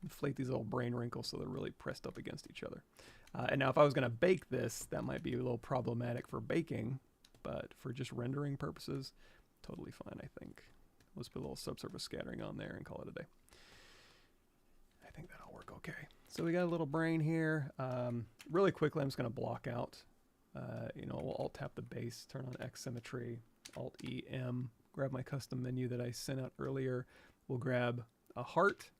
inflate these little brain wrinkles so they're really pressed up against each other. And now if I was going to bake this, that might be a little problematic for baking, but for just rendering purposes, totally fine, I think. Let's put a little subsurface scattering on there and call it a day. I think that'll work okay. So we got a little brain here. Really quickly, I'm just going to block out. You know, we'll Alt-tap the base, turn on X symmetry, Alt-E-M, grab my custom menu that I sent out earlier. We'll grab a heart,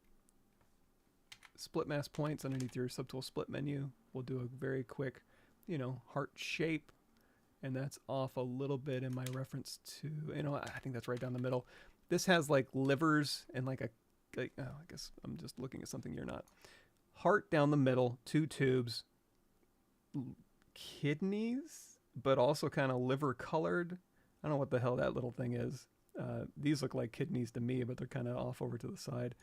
split mask points underneath your subtool split menu. We'll do a very quick, you know, heart shape. And that's off a little bit in my reference to, you know, I think that's right down the middle. This has like livers and like oh, I guess I'm just looking at something you're not. Heart down the middle, 2 tubes, kidneys, but also kind of liver colored. I don't know what the hell that little thing is. These look like kidneys to me, but they're kind of off over to the side.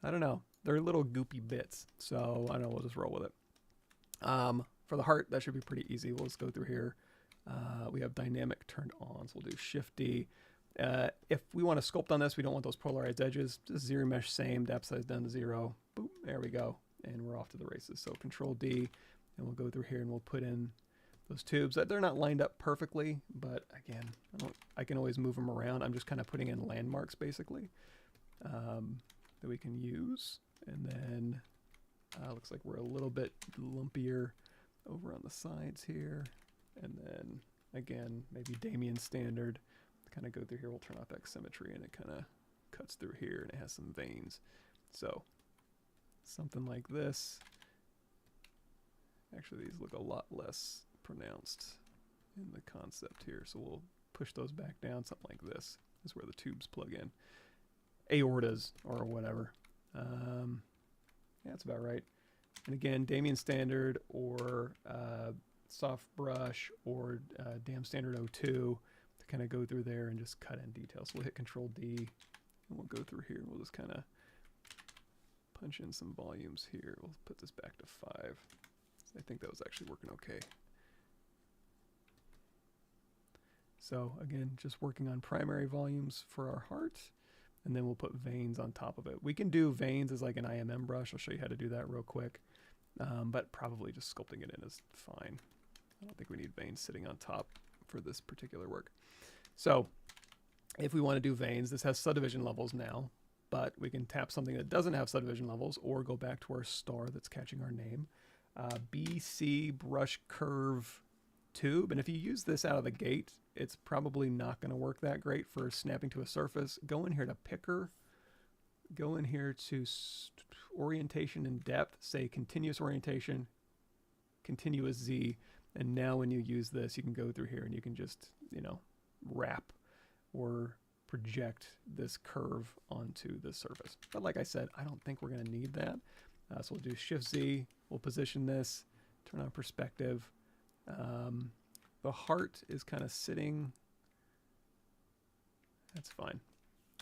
I don't know. They're little goopy bits. So I don't know, we'll just roll with it. For the heart, that should be pretty easy. We'll just go through here. We have dynamic turned on, so we'll do Shift D. If we want to sculpt on this, we don't want those polarized edges. Just zero mesh same, depth size down to 0. Boom, there we go. And we're off to the races. So Control D, and we'll go through here and we'll put in those tubes. They're not lined up perfectly, but again, I can always move them around. I'm just kind of putting in landmarks basically that we can use. And then looks like we're a little bit lumpier over on the sides here. And then again, maybe Damien standard. Kind of go through here. We'll turn off X symmetry, and it kind of cuts through here, and it has some veins. So something like this. Actually, these look a lot less pronounced in the concept here. So we'll push those back down. Something like this is where the tubes plug in. Aortas or whatever. Yeah, that's about right. And again, Damien standard or soft brush or damn standard 02 to kind of go through there and just cut in details. So we'll hit Control D and we'll go through here and we'll just kind of punch in some volumes here. We'll put this back to 5. I think that was actually working okay. So again, just working on primary volumes for our heart, and then we'll put veins on top of it. We can do veins as like an IMM brush. I'll show you how to do that real quick, but probably just sculpting it in is fine. I don't think we need veins sitting on top for this particular work. So if we want to do veins, this has subdivision levels now, but we can tap something that doesn't have subdivision levels or go back to our star that's catching our name. BC brush curve tube, and if you use this out of the gate, it's probably not going to work that great for snapping to a surface. Go in here to picker, go in here to orientation and depth, say continuous orientation, continuous Z, and now when you use this, you can go through here and you can just, you know, wrap or project this curve onto the surface. But like I said, I don't think we're going to need that. So we'll do Shift Z, we'll position this, turn on perspective. The heart is kind of sitting. That's fine.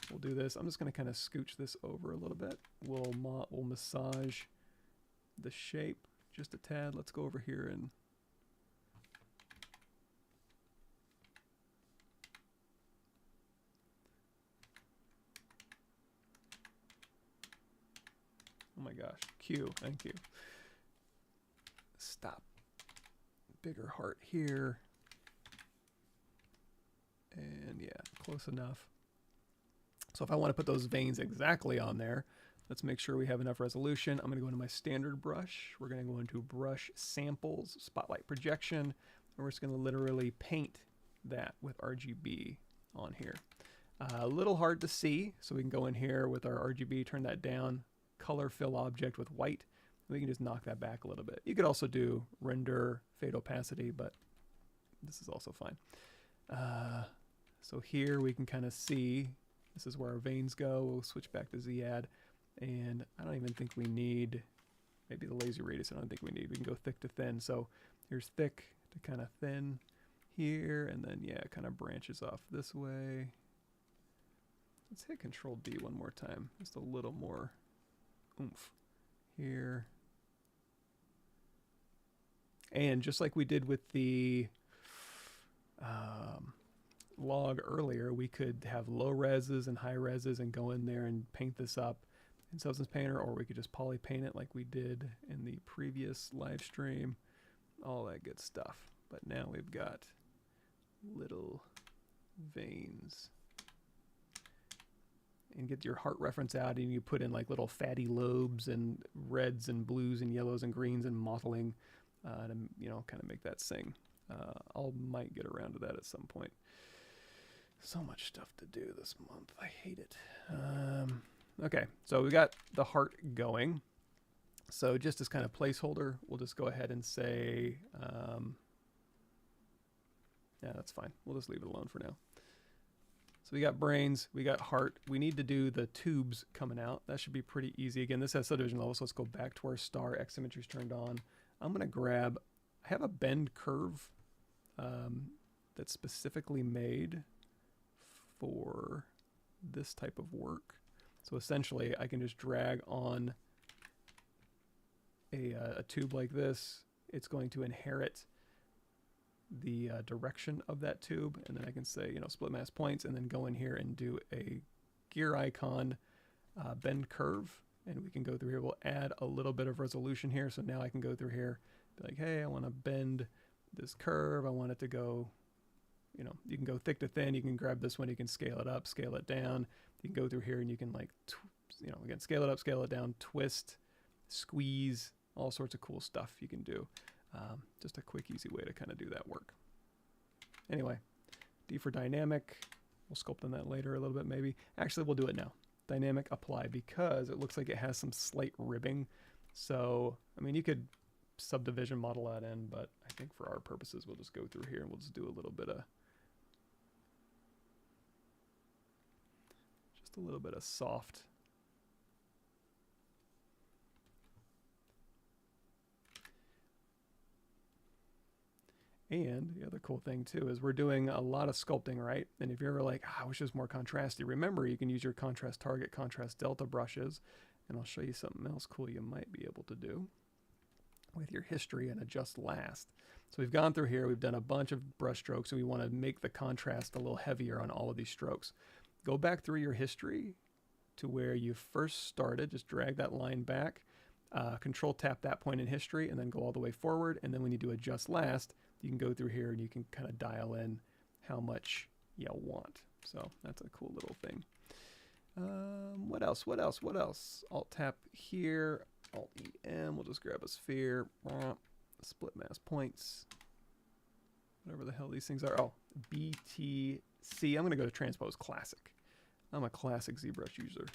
We'll do this. I'm just going to kind of scooch this over a little bit. We'll massage the shape just a tad. Let's go over here and oh my gosh, Q, thank you. Stop. Bigger heart here. And yeah, close enough. So if I want to put those veins exactly on there, let's make sure we have enough resolution. I'm going to go into my standard brush. We're going to go into brush samples, spotlight projection, and we're just going to literally paint that with RGB on here. A little hard to see, so we can go in here with our RGB, turn that down, color fill object with white. We can just knock that back a little bit. You could also do render, fade opacity, but this is also fine. So here we can kind of see, this is where our veins go. We'll switch back to Z-add, and I don't even think we need, maybe the lazy radius I don't think we need. We can go thick to thin. So here's thick to kind of thin here, and then yeah, it kind of branches off this way. Let's hit Control D one more time, just a little more oomph here. And just like we did with the log earlier, we could have low reses and high reses and go in there and paint this up in Substance Painter, or we could just poly paint it like we did in the previous live stream, all that good stuff. But now we've got little veins. And get your heart reference out, and you put in like little fatty lobes and reds and blues and yellows and greens and mottling to, you know, kind of make that sing. Might get around to that at some point. So much stuff to do this month. I hate it. Okay, so we got the heart going. So just as kind of placeholder, we'll just go ahead and say, yeah, that's fine. We'll just leave it alone for now. So we got brains, we got heart. We need to do the tubes coming out. That should be pretty easy. Again, this has subdivision levels, so let's go back to our star. X symmetry is turned on. I'm going to grab, I have a bend curve that's specifically made for this type of work. So essentially, I can just drag on a tube like this. It's going to inherit the direction of that tube, and then I can say, you know, split mass points, and then go in here and do a gear icon bend curve, and we can go through here. We'll add a little bit of resolution here, so now I can go through here, be like, hey, I want to bend this curve. I want it to go, you know, you can go thick to thin. You can grab this one, you can scale it up, scale it down. You can go through here and you can, like, you know, again, scale it up, scale it down, twist, squeeze, all sorts of cool stuff you can do. Just a quick, easy way to kind of do that work. Anyway, D for dynamic. We'll sculpt on that later a little bit maybe. Actually, we'll do it now. Dynamic apply, because it looks like it has some slight ribbing. So, I mean, you could subdivision model that in, but I think for our purposes, we'll just go through here and we'll just do a little bit of soft. And the other cool thing too is we're doing a lot of sculpting, right? And if you're ever like, I wish it was more contrasty, remember you can use your contrast target, contrast delta brushes, and I'll show you something else cool you might be able to do with your history and adjust last. So we've gone through here, we've done a bunch of brush strokes, and we want to make the contrast a little heavier on all of these strokes. Go back through your history to where you first started, just drag that line back, control tap that point in history, and then go all the way forward, and then when you do adjust last, you can go through here and you can kind of dial in how much you want. So that's a cool little thing. What else? Alt tap here, Alt EM, we'll just grab a sphere, split mask points, whatever the hell these things are. Oh, BTC, I'm gonna go to transpose classic. I'm a classic ZBrush user.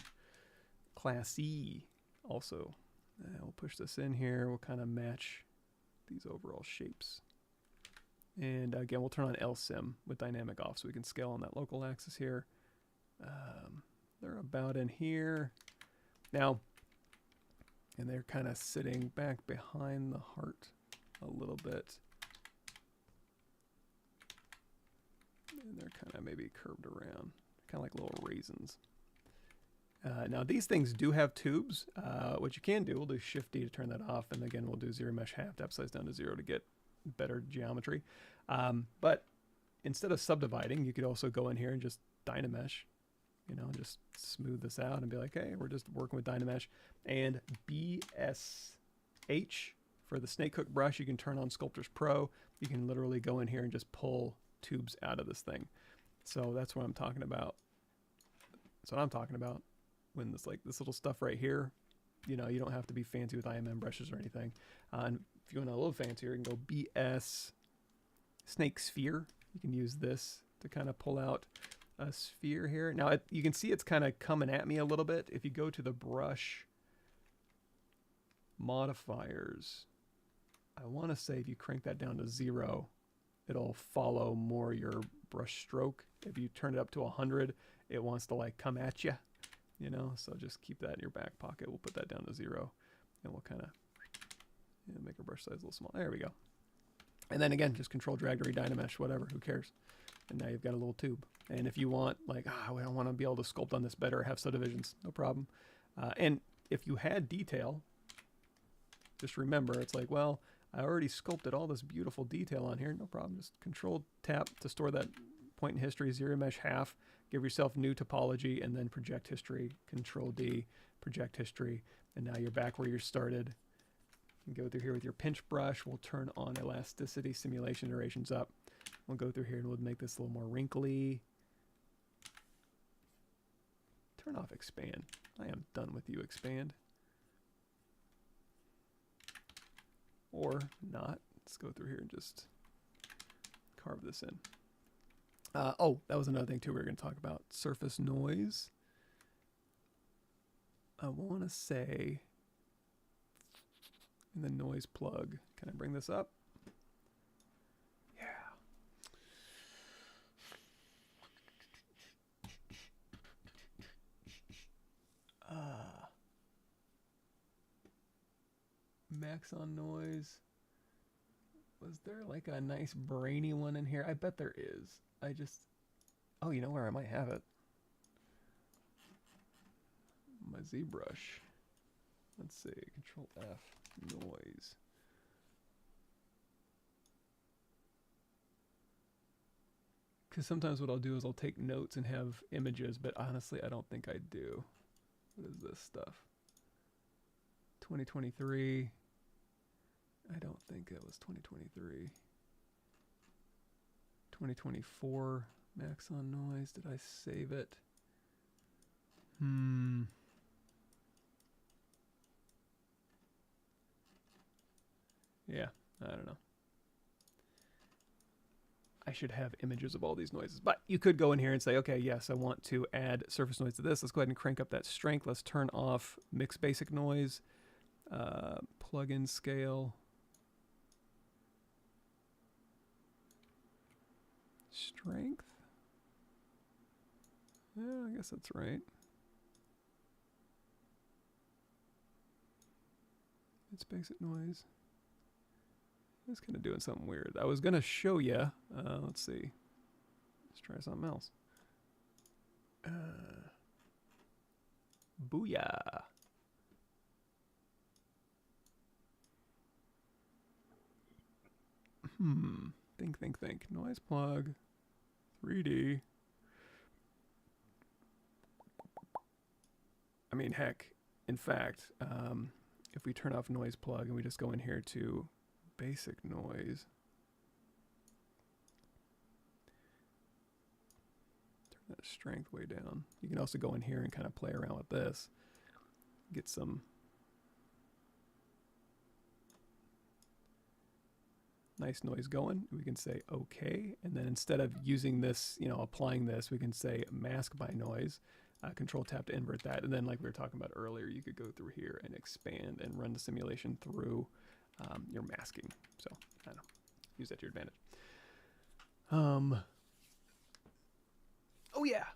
Classy also. We'll push this in here, we'll kind of match these overall shapes. And again, we'll turn on LSIM with dynamic off so we can scale on that local axis here. They're about in here. Now, and they're kind of sitting back behind the heart a little bit. And they're kind of maybe curved around, kind of like little raisins. Now these things do have tubes. What you can do, we'll do Shift D to turn that off, and again we'll do zero mesh half, tap size down to 0 to get better geometry. But instead of subdividing, you could also go in here and just Dynamesh, you know, just smooth this out and be like, hey, we're just working with Dynamesh. And BSH for the snake hook brush, you can turn on Sculptors Pro. You can literally go in here and just pull tubes out of this thing. So that's what I'm talking about. That's what I'm talking about when this, like this little stuff right here, you know, you don't have to be fancy with IMM brushes or anything. And if you want a little fancier, you can go BS Snake Sphere. You can use this to kind of pull out a sphere here. Now you can see it's kind of coming at me a little bit. If you go to the brush modifiers, I want to say if you crank that down to 0, it'll follow more your brush stroke. If you turn it up to 100, it wants to like come at you, you know, so just keep that in your back pocket. We'll put that down to 0 and we'll kind of make our brush size a little small. There we go. And then again, just control drag to redynamesh, whatever, who cares? And now you've got a little tube. And if you want, like, I want to be able to sculpt on this better, have subdivisions, no problem. And if you had detail, just remember, it's like, well, I already sculpted all this beautiful detail on here, no problem. Just control tap to store that point in history, zero mesh half, give yourself new topology, and then project history, control D, project history, and now you're back where you started. You can go through here with your pinch brush. We'll turn on elasticity, simulation iterations up. We'll go through here and we'll make this a little more wrinkly. Turn off expand. I am done with you, expand. Or not. Let's go through here and just carve this in. Oh, that was another thing too we were going to talk about. Surface noise. I want to say in the noise plug. Can I bring this up? Yeah. Maxon noise. Was there like a nice brainy one in here? I bet there is. I just... Oh, you know where I might have it? My ZBrush. Let's see. Control F. Noise. Because sometimes what I'll do is I'll take notes and have images, but honestly, I don't think I do. What is this stuff? 2023. I don't think it was 2023. 2024 Maxon noise. Did I save it? Yeah, I don't know. I should have images of all these noises, but you could go in here and say, okay, yes, I want to add surface noise to this. Let's go ahead and crank up that strength. Let's turn off mix basic noise, plug-in scale. Strength? Yeah, I guess that's right. It's basic noise. It's kind of doing something weird. I was going to show you. Let's see. Let's try something else. Booyah. Think. Noise plug. 3D. I mean, heck. In fact, if we turn off noise plug and we just go in here to basic noise. Turn that strength way down. You can also go in here and kind of play around with this. Get some nice noise going. We can say okay, and then instead of using this, you know, applying this, we can say mask by noise. Control tab to invert that, and then like we were talking about earlier, you could go through here and expand and run the simulation through your masking. So I don't know, use that to your advantage. Oh yeah,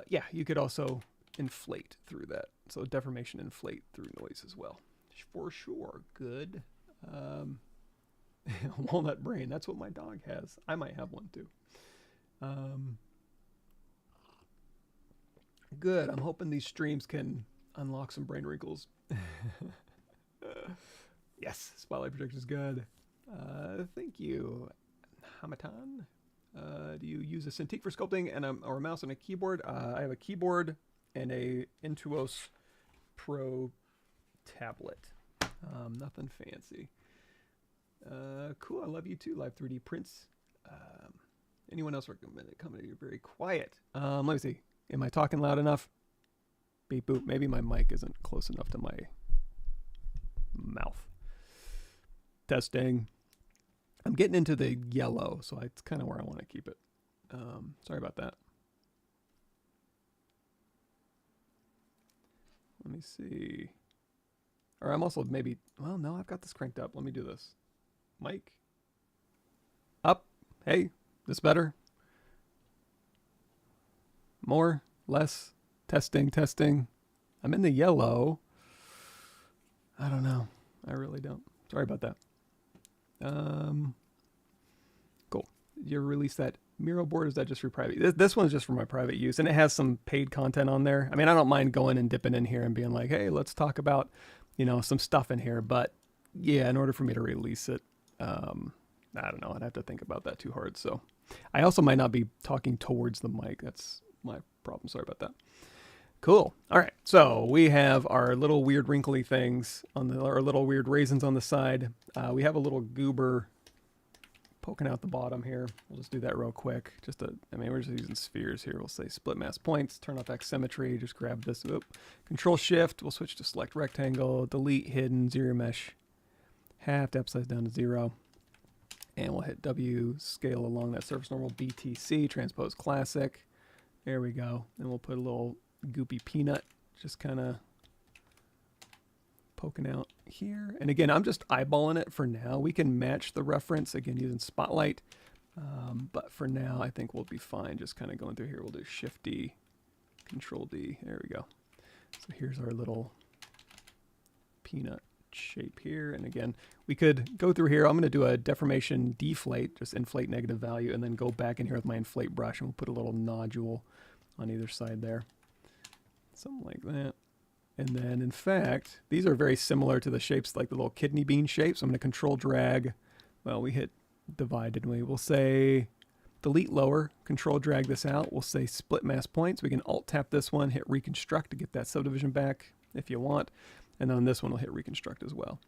yeah, you could also inflate through that. So deformation, inflate through noise as well, for sure. Good. Walnut brain. That's what my dog has. I might have one too. Good. I'm hoping these streams can unlock some brain wrinkles. Yes, spotlight projection is good. Thank you, Hamatan. Do you use a Cintiq for sculpting and or a mouse and a keyboard? I have a keyboard and a Intuos Pro tablet. Nothing fancy. Cool. I love you too. Live 3D prints. Anyone else recommend it? Coming to you very quiet. Let me see. Am I talking loud enough? Beep boop. Maybe my mic isn't close enough to my mouth. Testing. I'm getting into the yellow, so it's kind of where I want to keep it. Sorry about that. Let me see. Or I'm also maybe, well, no, I've got this cranked up. Let me do this. Mic. Up. Hey, this better? More, less, testing. I'm in the yellow. I don't know. I really don't. Sorry about that. Cool. You release that Miro board? Is that just for private? This one's just for my private use, and it has some paid content on there. I mean, I don't mind going and dipping in here and being like, hey, let's talk about, you know, some stuff in here. But yeah, in order for me to release it, I don't know. I'd have to think about that too hard. So I also might not be talking towards the mic. That's my problem. Sorry about that. Cool. All right. So we have our little weird wrinkly things on our little weird raisins on the side. We have a little goober poking out the bottom here. We'll just do that real quick. We're just using spheres here. We'll say split mask points, turn off X symmetry, just grab this. Control shift. We'll switch to select rectangle, delete hidden, zero mesh, half, depth size down to 0. And we'll hit W, scale along that surface normal, BTC, transpose classic. There we go. And we'll put a little goopy peanut just kind of poking out here. And again, I'm just eyeballing it for now. We can match the reference, again, using Spotlight. But for now, I think we'll be fine just kind of going through here. We'll do Shift D, Control D. There we go. So here's our little peanut shape here. And again, we could go through here. I'm going to do a deformation deflate, just inflate negative value, and then go back in here with my inflate brush, and we'll put a little nodule on either side there. Something like that. And then, in fact, these are very similar to the shapes, like the little kidney bean shape. So I'm going to control drag. Well, we hit divide, didn't we? We'll say delete lower, control drag this out. We'll say split mask points. We can alt tap this one, hit reconstruct to get that subdivision back if you want. And then on this one, we'll hit reconstruct as well.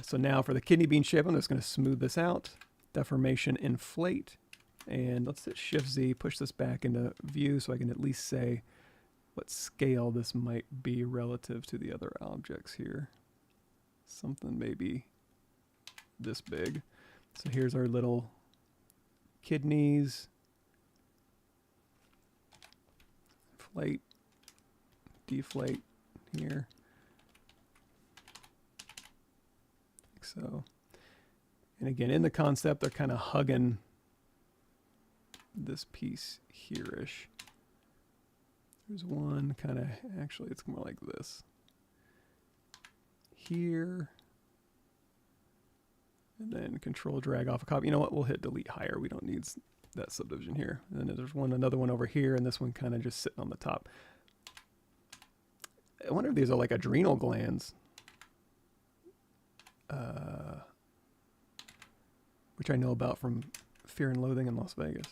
So now for the kidney bean shape, I'm just going to smooth this out. Deformation inflate. And let's hit Shift Z, push this back into view so I can at least say what scale this might be relative to the other objects here. Something maybe this big. So here's our little kidneys. Inflate, deflate here. Like so. And again, in the concept, they're kind of hugging this piece here-ish. There's one kind of, actually it's more like this. Here. and then control drag off a copy. You know what? We'll hit delete higher. We don't need that subdivision here. And then there's another one over here, and this one kind of just sitting on the top. I wonder if these are like adrenal glands. Which I know about from Fear and Loathing in Las Vegas.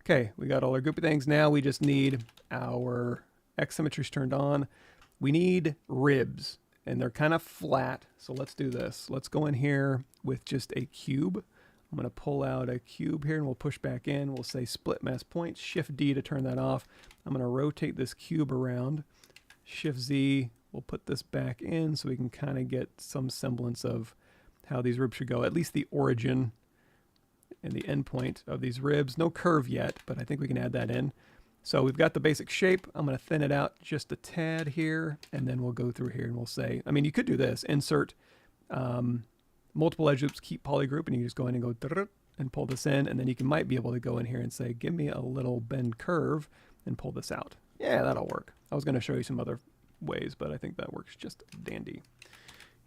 Okay, we got all our goopy things. Now we just need our X symmetries turned on. We need ribs, and they're kind of flat. So let's do this. Let's go in here with just a cube. I'm going to pull out a cube here, and we'll push back in. We'll say split mask points, Shift D to turn that off. I'm going to rotate this cube around. Shift Z, we'll put this back in so we can kind of get some semblance of how these ribs should go, at least the origin and the end point of these ribs. No curve yet, but I think we can add that in. So we've got the basic shape. I'm going to thin it out just a tad here, and then we'll go through here and we'll say, I mean, you could do this, insert multiple edge loops, keep polygroup, and you just go in and go and pull this in, and then you might be able to go in here and say, give me a little bend curve and pull this out. Yeah, that'll work. I was going to show you some other ways, but I think that works just dandy.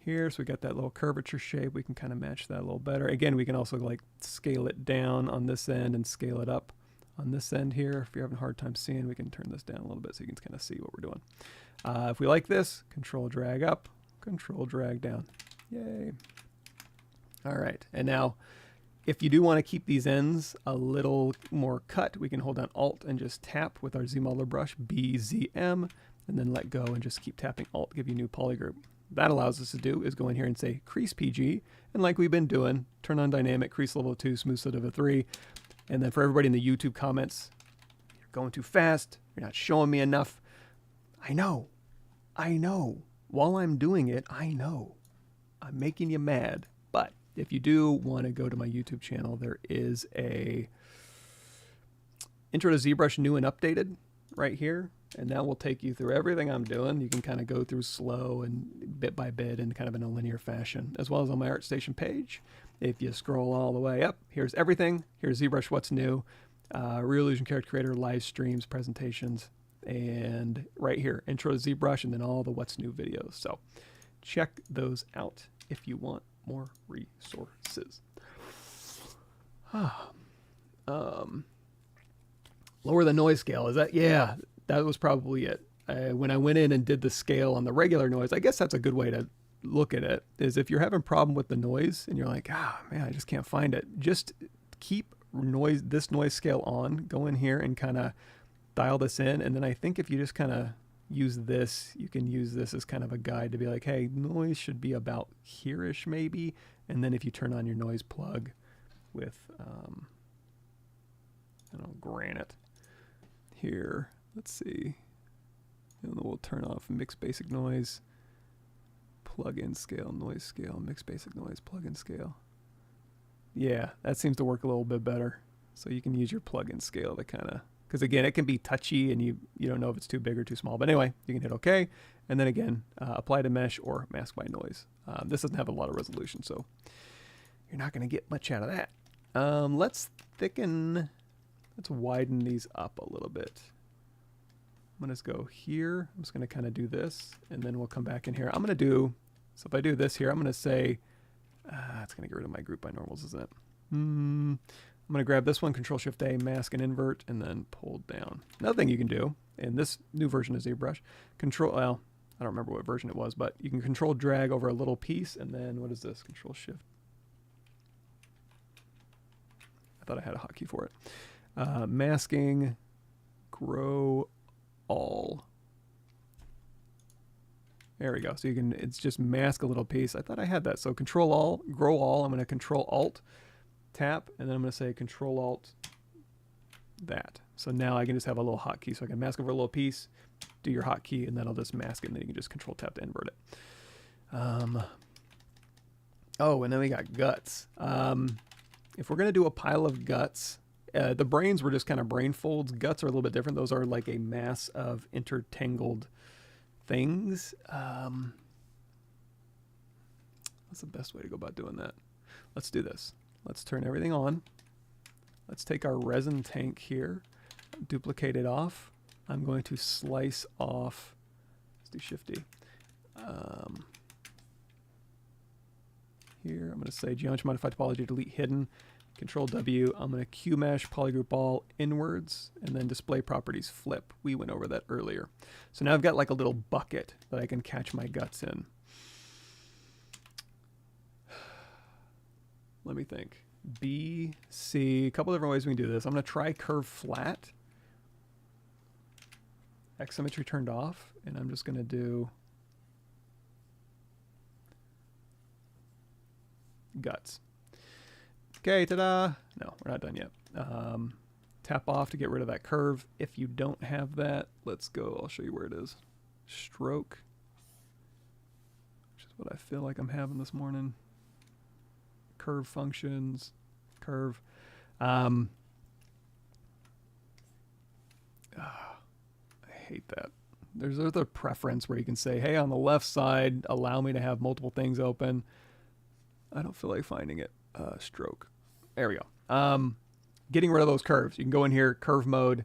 Here, so we got that little curvature shape. We can kind of match that a little better. Again, we can also like scale it down on this end and scale it up on this end here. If you're having a hard time seeing, we can turn this down a little bit so you can kind of see what we're doing. If we like this, control drag up, control drag down. Yay. All right, and now if you do want to keep these ends a little more cut, we can hold down Alt and just tap with our Z-Modeler brush, BZM, and then let go and just keep tapping Alt, give you new polygroup. That allows us to do is go in here and say crease PG, and like we've been doing, turn on dynamic, crease level 2, smooth slit of a 3, and then for everybody in the YouTube comments, you're going too fast, you're not showing me enough. I know. While I'm doing it, I know. I'm making you mad, but if you do want to go to my YouTube channel, there is a Intro to ZBrush new and updated right here, and that will take you through everything I'm doing. You can kind of go through slow and bit by bit and kind of in a linear fashion, as well as on my ArtStation page. If you scroll all the way up, here's everything. Here's ZBrush What's New, Real Illusion Character Creator, live streams, presentations, and right here, Intro to ZBrush, and then all the What's New videos. So check those out if you want more resources. Lower the noise scale. Is that? Yeah, that was probably it. When I went in and did the scale on the regular noise, I guess that's a good way to look at it, is if you're having a problem with the noise and you're like, man, I just can't find it. Just keep this noise scale on. Go in here and kind of dial this in. And then I think if you just kind of use this, you can use this as kind of a guide to be like, hey, noise should be about here-ish maybe. And then if you turn on your noise plug with, I don't know, Granite here, let's see, and then we'll turn off mix basic noise, plug-in scale, noise scale, mix basic noise, plug-in scale. Yeah, that seems to work a little bit better. So you can use your plug-in scale to kind of, because again, it can be touchy and you don't know if it's too big or too small. But anyway, you can hit OK. And then again, apply to mesh or mask by noise. This doesn't have a lot of resolution, so you're not going to get much out of that. Let's widen these up a little bit. I'm going to go here. I'm just going to kind of do this, and then we'll come back in here. I'm going to do, so if I do this here, I'm going to say, it's going to get rid of my group by normals, isn't it? I'm going to grab this one, Control-Shift-A, mask and invert, and then pull down. Another thing you can do, in this new version of ZBrush, well, I don't remember what version it was, but you can control drag over a little piece, and then, what is this? Control-Shift. I thought I had a hotkey for it. Masking, grow all. There we go. So you can, it's just mask a little piece. I thought I had that. So Control Alt, grow all. I'm going to Control Alt, tap, and then I'm going to say Control Alt, that. So now I can just have a little hotkey. So I can mask over a little piece, do your hotkey, and then I'll just mask it, and then you can just Control Tap to invert it. Oh, and then we got guts. If we're going to do a pile of guts, the brains were just kind of brain folds. Guts are a little bit different. Those are like a mass of intertangled things. What's the best way to go about doing that? Let's do this. Let's turn everything on. Let's take our resin tank here, duplicate it off. I'm going to slice off, let's do Shift D. here. I'm going to say geometry modify topology, delete hidden. Control W. I'm going to Q mesh polygroup all inwards and then display properties flip. We went over that earlier. So now I've got like a little bucket that I can catch my guts in. Let me think. B, C, a couple different ways we can do this. I'm going to try curve flat. X symmetry turned off, and I'm just going to do guts. Okay, ta-da! No, we're not done yet. Tap off to get rid of that curve. If you don't have that, let's go. I'll show you where it is. Stroke, which is what I feel like I'm having this morning. Curve functions, curve. I hate that. There's other preference where you can say, hey, on the left side, allow me to have multiple things open. I don't feel like finding it. Stroke. There we go. Getting rid of those curves. You can go in here, curve mode,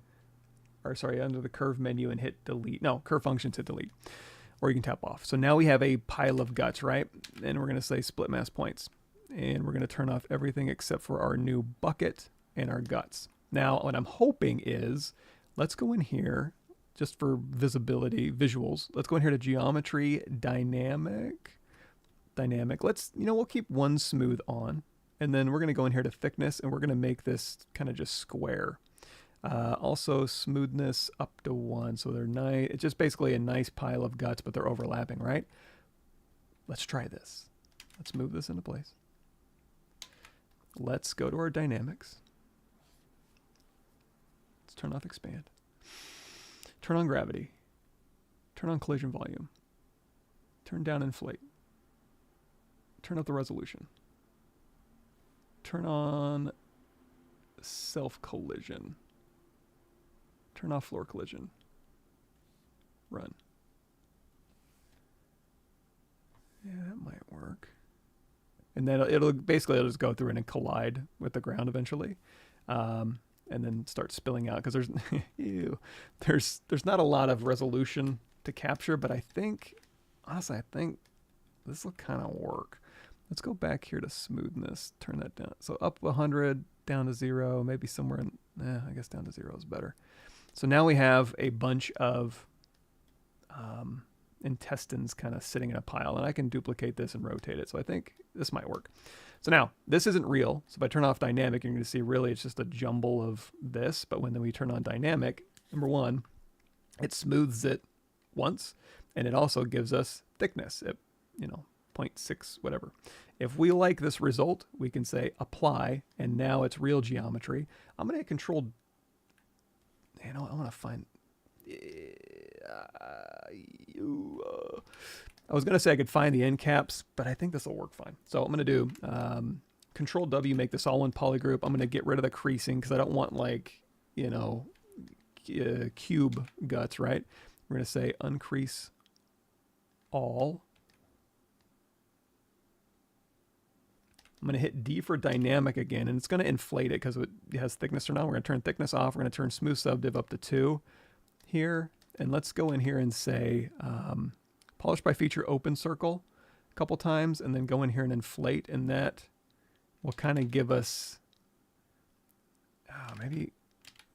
or sorry, under the curve menu and hit delete. No, curve functions, hit delete. Or you can tap off. So now we have a pile of guts, right? And we're going to say split mass points. And we're going to turn off everything except for our new bucket and our guts. Now, what I'm hoping is, let's go in here, just for visibility, visuals. Let's go in here to geometry, dynamic. Let's, we'll keep one smooth on. And then we're going to go in here to thickness, and we're going to make this kind of just square. Also, smoothness up to 1. So they're nice. It's just basically a nice pile of guts, but they're overlapping, right? Let's try this. Let's move this into place. Let's go to our dynamics. Let's turn off expand. Turn on gravity. Turn on collision volume. Turn down inflate. Turn up the resolution. Turn on self collision. Turn off floor collision. Run. Yeah, that might work. And then it'll just go through and collide with the ground eventually, and then start spilling out because there's not a lot of resolution to capture. But honestly, I think this will kind of work. Let's go back here to smoothness. Turn that down. So up 100, down to 0, maybe somewhere in. I guess down to 0 is better. So now we have a bunch of intestines kind of sitting in a pile, and I can duplicate this and rotate it. So I think this might work. So now this isn't real. So if I turn off dynamic, you're going to see really it's just a jumble of this. But when we turn on dynamic, number one, it smooths it once, and it also gives us thickness at 0.6 whatever. If we like this result, we can say apply, and now it's real geometry. I'm going to hit control. I want to find. I was going to say I could find the end caps, but I think this will work fine. So I'm going to do Control W, make this all one polygroup. I'm going to get rid of the creasing because I don't want cube guts, right? We're going to say uncrease all. I'm going to hit D for dynamic again, and it's going to inflate it because it has thickness now. We're going to turn thickness off. We're going to turn smooth subdiv up to 2 here. And let's go in here and say polish by feature open circle a couple times, and then go in here and inflate, and that will kind of give us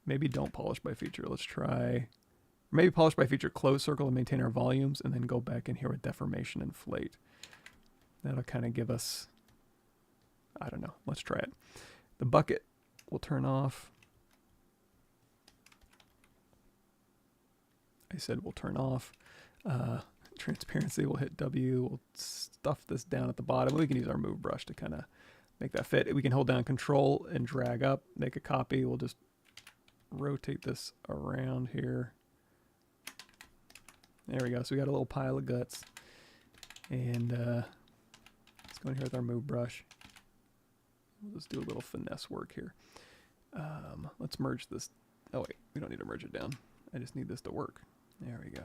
maybe don't polish by feature. Let's try maybe polish by feature close circle and maintain our volumes, and then go back in here with deformation inflate. That'll kind of give us, I don't know. Let's try it. The bucket will turn off. I said we'll turn off. Transparency, we'll hit W. We'll stuff this down at the bottom. We can use our move brush to kind of make that fit. We can hold down control and drag up, make a copy. We'll just rotate this around here. There we go. So we got a little pile of guts. And let's go in here with our move brush. We'll just do a little finesse work here. Let's merge this. Oh wait, we don't need to merge it down. I just need this to work. There we go.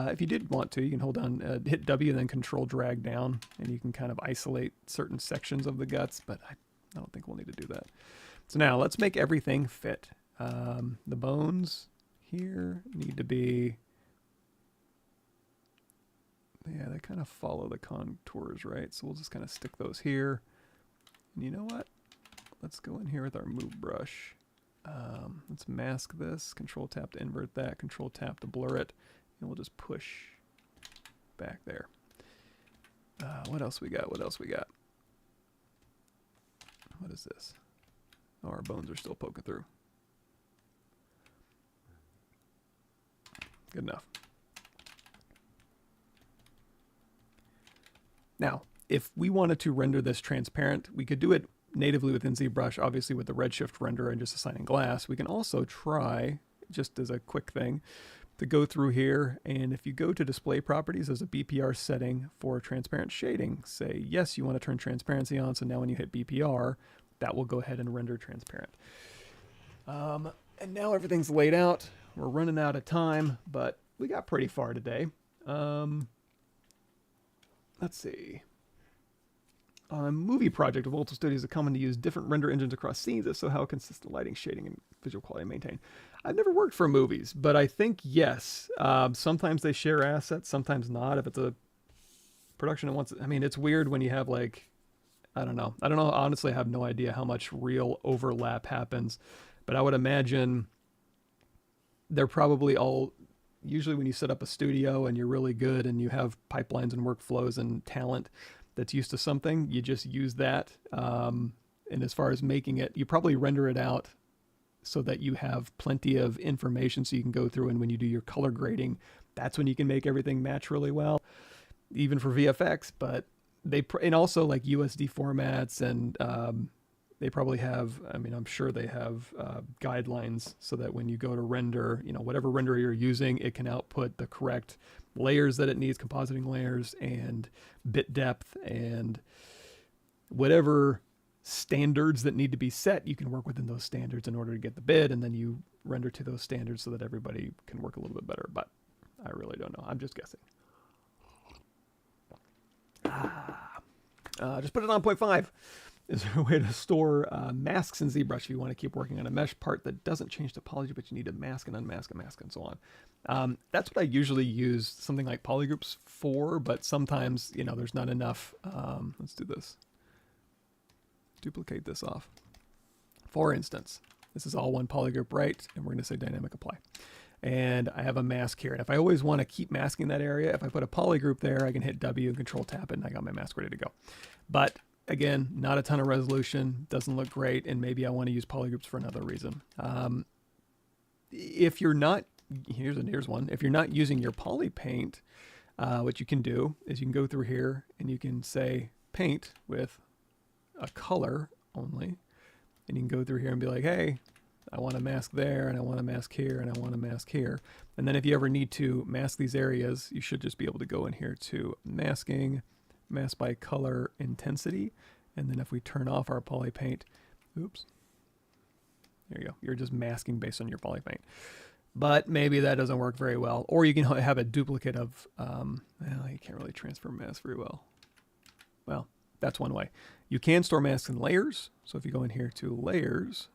If you did want to, you can hold down, hit W, and then control drag down, and you can kind of isolate certain sections of the guts, but I don't think we'll need to do that. So now let's make everything fit. The bones here need to be, yeah, they kind of follow the contours, right? So we'll just kind of stick those here. And you know what? Let's go in here with our move brush. Let's mask this, control tap to invert that, control tap to blur it, and we'll just push back there. What else we got? What else we got? What is this? Oh, our bones are still poking through. Good enough. Now, if we wanted to render this transparent, we could do it natively within ZBrush, obviously with the redshift renderer and just assigning glass. We can also try, just as a quick thing, to go through here, and if you go to display properties, there's a BPR setting for transparent shading. Say yes, you want to turn transparency on, so now when you hit BPR, that will go ahead and render transparent. And now everything's laid out. We're running out of time, but we got pretty far today. Let's see. On a movie project of Volta Studios, it's common to use different render engines across scenes, if so how consistent lighting, shading, and visual quality maintain. I've never worked for movies, but I think yes. Sometimes they share assets, sometimes not. If it's a production that wants, I mean, it's weird when you have like, I don't know. Honestly, I have no idea how much real overlap happens, but I would imagine they're probably all, usually when you set up a studio and you're really good and you have pipelines and workflows and talent that's used to something, you just use that. And as far as making it, you probably render it out so that you have plenty of information so you can go through, and when you do your color grading, that's when you can make everything match really well, even for VFX. But and also like USD formats, and they probably have, I mean, I'm sure they have guidelines so that when you go to render, you know, whatever renderer you're using, it can output the correct layers that it needs, compositing layers and bit depth and whatever standards that need to be set. You can work within those standards in order to get the bid, and then you render to those standards so that everybody can work a little bit better. But I really don't know. I'm just guessing. Just put it on 0.5. Is there a way to store masks in ZBrush if you want to keep working on a mesh part that doesn't change topology, but you need to mask and unmask and mask and so on? That's what I usually use something like polygroups for, but sometimes, you know, there's not enough. Let's do this. Duplicate this off. For instance, this is all one polygroup, right? And we're going to say dynamic apply. And I have a mask here. And if I always want to keep masking that area, if I put a polygroup there, I can hit W and control tap it, and I got my mask ready to go. But again, not a ton of resolution, doesn't look great, and maybe I want to use polygroups for another reason. If you're not, here's one. If you're not using your poly paint, what you can do is you can go through here and you can say paint with a color only, and you can go through here and be like, hey, I want a mask there, and I want a mask here, and I want a mask here. And then if you ever need to mask these areas, you should just be able to go in here to masking, mask by color intensity, and then if we turn off our poly paint, oops, there you go, you're just masking based on your poly paint. But maybe that doesn't work very well, or you can have a duplicate of well, you can't really transfer masks very well. Well, that's one way. You can store masks in layers, so if you go in here to layers,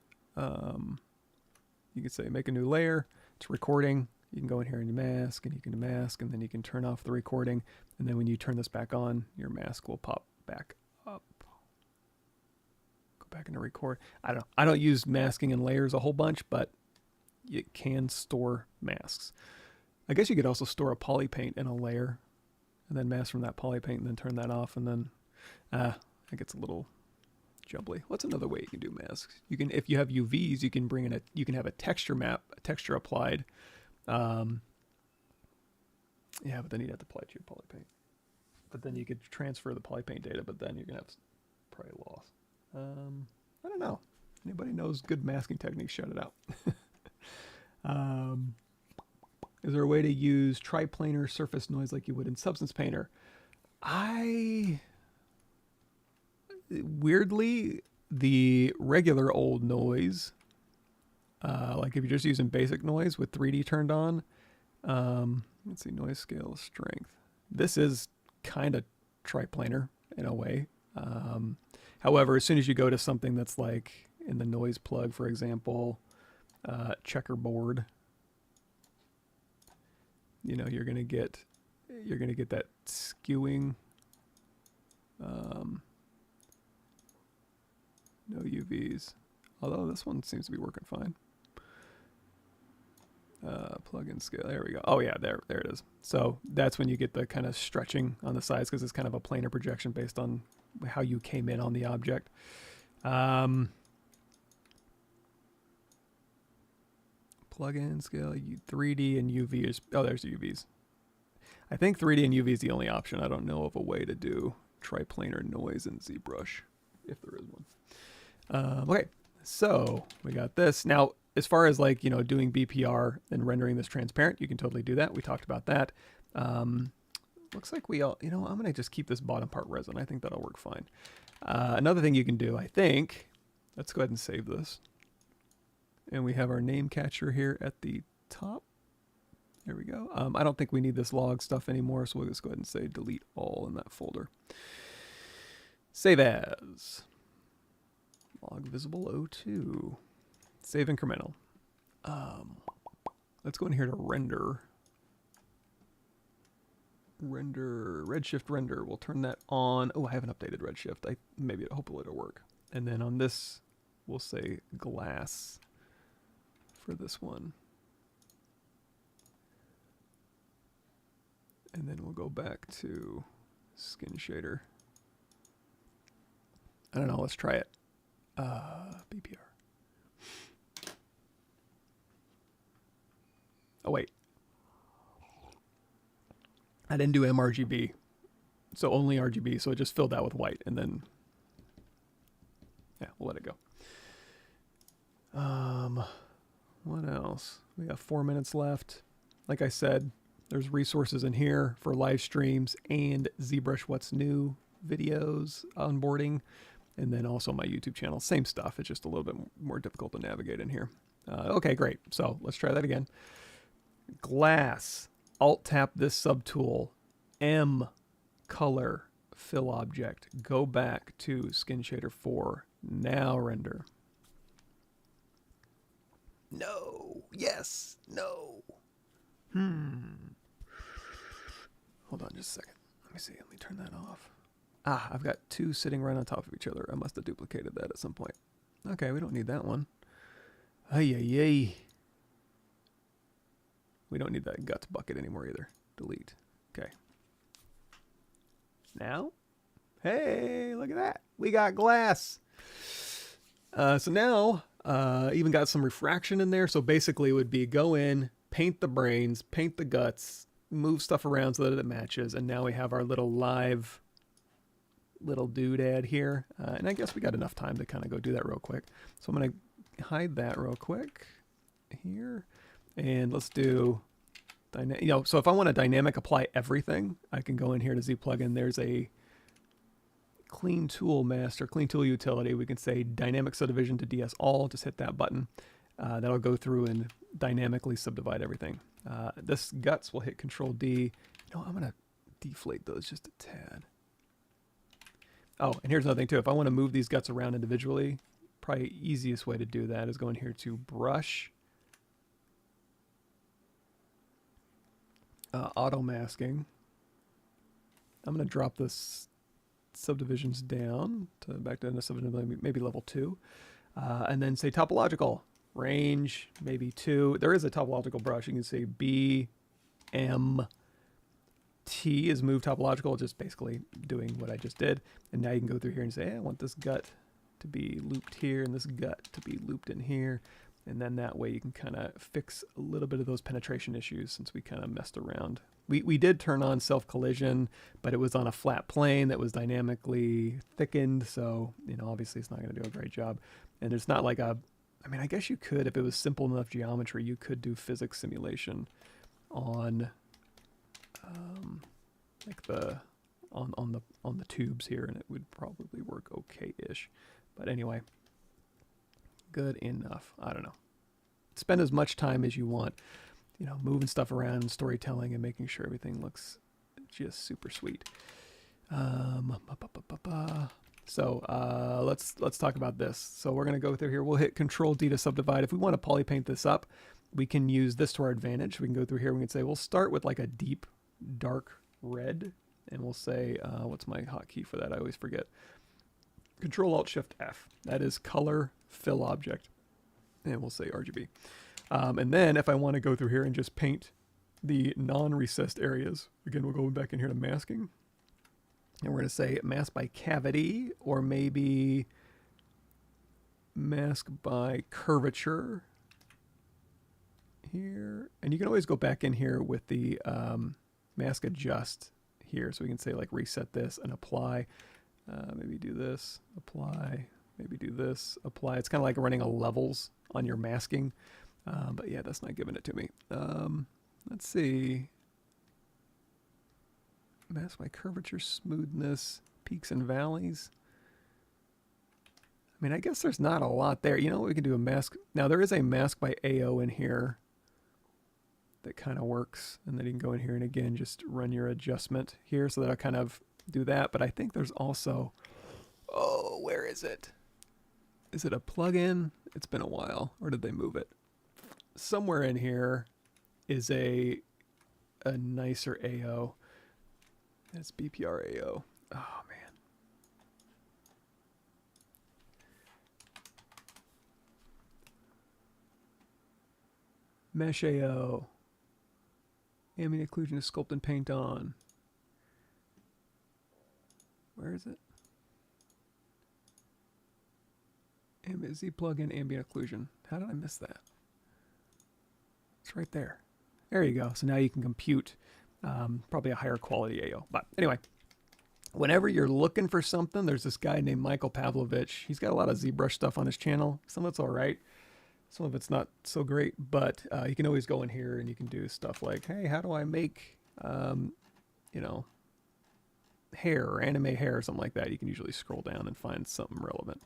you can say make a new layer, it's recording. You can go in here and you mask, and you can mask, and then you can turn off the recording. And then when you turn this back on, your mask will pop back up. Go back into record. I don't use masking in layers a whole bunch, but you can store masks. I guess you could also store a poly paint in a layer and then mask from that poly paint and then turn that off. And then it gets a little jumbly. What's another way you can do masks? You can, if you have UVs, you can bring in you can have a texture map, a texture applied. Yeah, but then you'd have to apply it to your poly paint. But then you could transfer the poly paint data, but then you're gonna have probably loss. I don't know. Anybody knows good masking techniques? Shout it out. Is there a way to use triplanar surface noise like you would in Substance Painter? Weirdly, the regular old noise, like if you're just using basic noise with 3D turned on, let's see, noise scale strength. This is kind of triplanar in a way. However, as soon as you go to something that's like in the noise plug, for example, checkerboard, you know, you're gonna get that skewing. No UVs, although this one seems to be working fine. Plug-in scale, there we go. Oh yeah, there it is. So that's when you get the kind of stretching on the sides, because it's kind of a planar projection based on how you came in on the object. Plug-in scale, 3D and UV is, oh, there's the UVs. I think 3D and UV is the only option. I don't know of a way to do triplanar noise in ZBrush, if there is one. Okay, so we got this. Now, as far as like, you know, doing BPR and rendering this transparent, you can totally do that. We talked about that. Looks like we all, you know, I'm going to just keep this bottom part resin. I think that'll work fine. Another thing you can do, I think, let's go ahead and save this. And we have our name catcher here at the top. There we go. I don't think we need this log stuff anymore, so we'll just go ahead and say delete all in that folder. Save as. Log visible 02. Save incremental. Let's go in here to render. Redshift render. We'll turn that on. Oh, I haven't updated Redshift. Maybe hopefully it'll work. And then on this, we'll say glass for this one. And then we'll go back to skin shader. I don't know, let's try it. BPR. Oh wait. I didn't do mRGB. So only RGB, so it just filled that with white, and then yeah, we'll let it go. What else? We got 4 minutes left. Like I said, there's resources in here for live streams and ZBrush What's New videos, onboarding, and then also my YouTube channel. Same stuff. It's just a little bit more difficult to navigate in here. Okay, great. So let's try that again. Glass. Alt tap this subtool. M. Color. Fill object. Go back to Skin Shader 4. Now render. No. Yes. No. Hold on just a second. Let me see. Let me turn that off. Ah, I've got two sitting right on top of each other. I must have duplicated that at some point. Okay, we don't need that one. Ay, ay, ay. We don't need that guts bucket anymore either. Delete. Okay. Now, hey, look at that. We got glass. So now, even got some refraction in there. So basically it would be go in, paint the brains, paint the guts, move stuff around so that it matches. And now we have our little live little doodad here. And I guess we got enough time to kind of go do that real quick. So I'm going to hide that real quick here. And let's do, so if I want to dynamic apply everything, I can go in here to Z plugin. There's a clean tool master, clean tool utility. We can say dynamic subdivision to DS all. Just hit that button. That'll go through and dynamically subdivide everything. This guts will hit Control D. I'm going to deflate those just a tad. Oh, and here's another thing too. If I want to move these guts around individually, probably easiest way to do that is go in here to brush, auto masking. I'm going to drop this subdivisions down to back to subdivision, maybe level 2, and then say topological range, maybe 2. There is a topological brush. You can say B, M, T is move topological, just basically doing what I just did. And now you can go through here and say, hey, I want this gut to be looped here and this gut to be looped in here. And then that way you can kind of fix a little bit of those penetration issues since we kind of messed around. We did turn on self-collision, but it was on a flat plane that was dynamically thickened. So, obviously it's not going to do a great job. And it's not like I guess you could, if it was simple enough geometry, you could do physics simulation on like on the tubes here, and it would probably work okay-ish. But anyway, good enough. I don't know. Spend as much time as you want, moving stuff around, storytelling, and making sure everything looks just super sweet. So let's talk about this. So we're gonna go through here. We'll hit Control D to subdivide. If we want to poly paint this up, we can use this to our advantage. We can go through here. We can say we'll start with like a deep, dark red, and we'll say, what's my hotkey for that? I always forget. Control-Alt-Shift-F. That is color fill object, and we'll say RGB. And then if I want to go through here and just paint the non-recessed areas, again, we'll go back in here to masking, and we're going to say mask by cavity, or maybe mask by curvature here. And you can always go back in here with the mask adjust here, so we can say like reset this and apply. Maybe do this, apply, maybe do this, apply. It's kind of like running a levels on your masking. But yeah, that's not giving it to me. Let's see. Mask by curvature, smoothness, peaks and valleys. I mean, I guess there's not a lot there. You know what, we can do a mask. Now there is a mask by AO in here that kind of works. And then you can go in here and again, just run your adjustment here. So that'll kind of do that. But I think there's also, oh, where is it? Is it a plugin? It's been a while. Or did they move it? Somewhere in here is a nicer AO. That's BPR AO. Oh, man. Mesh AO. Ambient occlusion is sculpt and paint on. Where is it? Z plugin ambient occlusion. How did I miss that? It's right there. There you go. So now you can compute probably a higher quality AO. But anyway, whenever you're looking for something, there's this guy named Michael Pavlovich. He's got a lot of ZBrush stuff on his channel. Some of it's all right. Some of it's not so great, but you can always go in here and you can do stuff like, hey, how do I make, you know, hair or anime hair or something like that. You can usually scroll down and find something relevant.